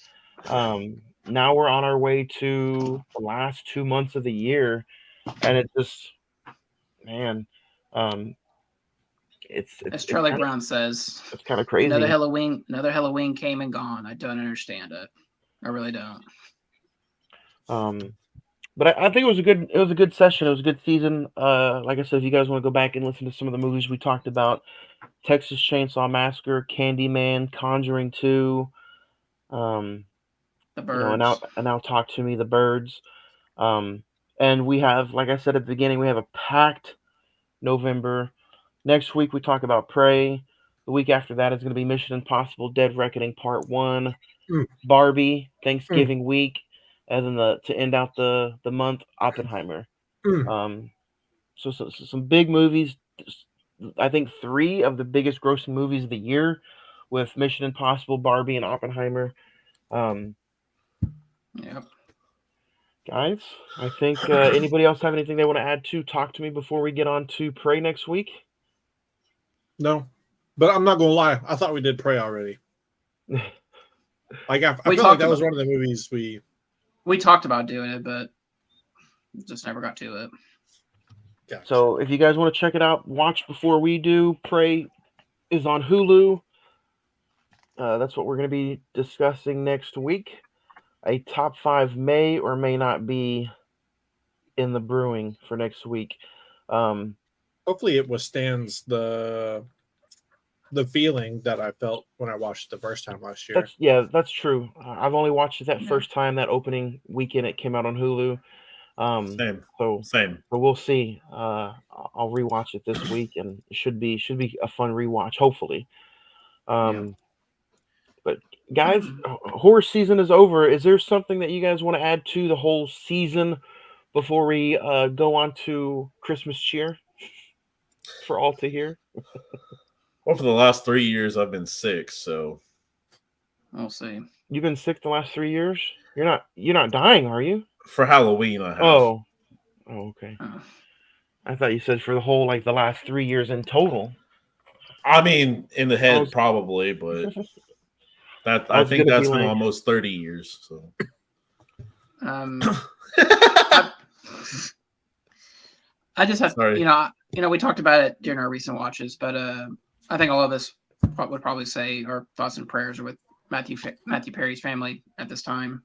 Now we're on our way to the last 2 months of the year, and it just, man, as Charlie Brown says, it's kind of crazy. Another Halloween came and gone. I don't understand it. I really don't. But I think it was a good session. It was a good season. Like I said, if you guys want to go back and listen to some of the movies we talked about, Texas Chainsaw Massacre, Candyman, Conjuring 2, The Birds, and now Talk to Me, The Birds. And we have, like I said at the beginning, we have a packed November. Next week we talk about Prey. The week after that is going to be Mission Impossible: Dead Reckoning Part 1, Barbie, Thanksgiving week, and then to end out the month, Oppenheimer. So some big movies. I think 3 of the biggest grossing movies of the year, with Mission Impossible, Barbie, and Oppenheimer. Yep. Guys, I think anybody else have anything they want to add to talk to me before we get on to Prey next week? No, but I'm not gonna lie. I thought we did Prey already. Like I felt like that was one of the movies we talked about doing it, but just never got to it. Gotcha. So if you guys want to check it out, watch before we do. Prey is on Hulu. That's what we're going to be discussing next week. A top 5 may or may not be in the brewing for next week. Hopefully, it withstands the feeling that I felt when I watched it the first time last year. That's true. I've only watched it that first time, that opening weekend it came out on Hulu. Same. So we'll see. I'll rewatch it this week, and it should be a fun rewatch, hopefully. But guys, horror season is over. Is there something that you guys want to add to the whole season before we go on to Christmas cheer for all to hear? Well, for the last 3 years, I've been sick, so I'll see. You've been sick the last 3 years? You're not dying, are you? For Halloween, I have. Oh, okay. I thought you said for the whole, like, the last 3 years in total. I mean, in the head, probably, but I think that's been almost 30 years. So, I just have, Sorry. We talked about it during our recent watches, but I think all of us would probably say our thoughts and prayers are with Matthew Perry's family at this time.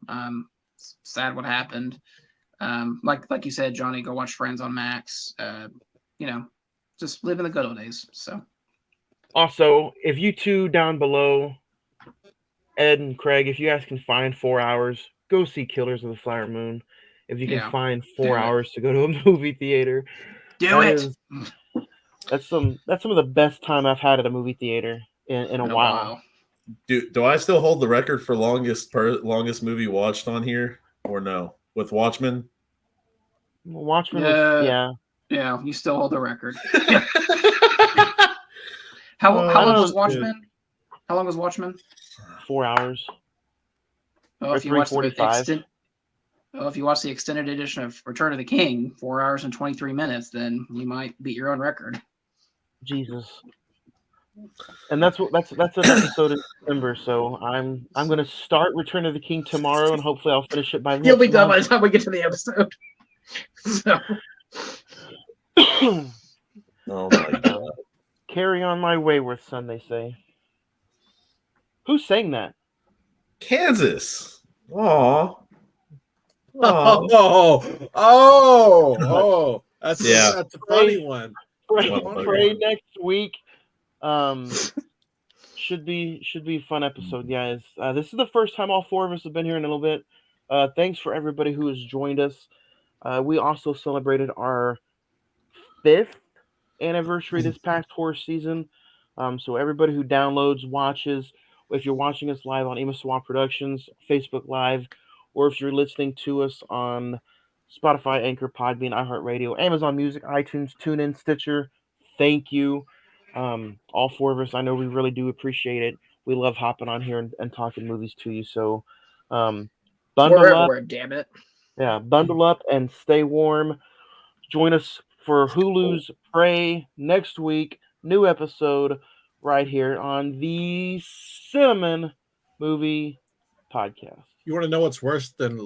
Sad what happened. Like you said, Johnny, go watch Friends on Max. Just live in the good old days. So, also, if you two down below, Ed and Craig, if you guys can find 4 hours, go see Killers of the Flower Moon. If you can find 4 hours to go to a movie theater, that's some of the best time I've had at a movie theater in a while. Do I still hold the record for longest movie watched on here, or no? With Watchmen? Watchmen, yeah, you still hold the record. How long was Watchmen? How long was Watchmen? 4 hours. Oh, if you watch the extended edition of Return of the King, 4 hours and 23 minutes, then you might beat your own record. Jesus. And that's an episode in December, so I'm gonna start Return of the King tomorrow, and hopefully I'll finish it by next You'll be done month. by the time we get to the episode. So. Oh my God. Carry on my wayward son, they say. Who sang that? Kansas. Aww. Oh, that's a funny one. Pray next week. Should be a fun episode, guys. This is the first time all 4 of us have been here in a little bit. Thanks for everybody who has joined us. We also celebrated our 5th anniversary this past horror season. So everybody who downloads, watches, if you're watching us live on Emasawa Productions, Facebook Live, or if you're listening to us on Spotify, Anchor, Podbean, iHeartRadio, Amazon Music, iTunes, TuneIn, Stitcher, thank you. All 4 of us, I know we really do appreciate it. We love hopping on here and talking movies to you. So bundle up. Damn it. Yeah, bundle up and stay warm. Join us for Hulu's Prey next week. New episode right here on the Cine-Men Movie Podcast. You want to know what's worse than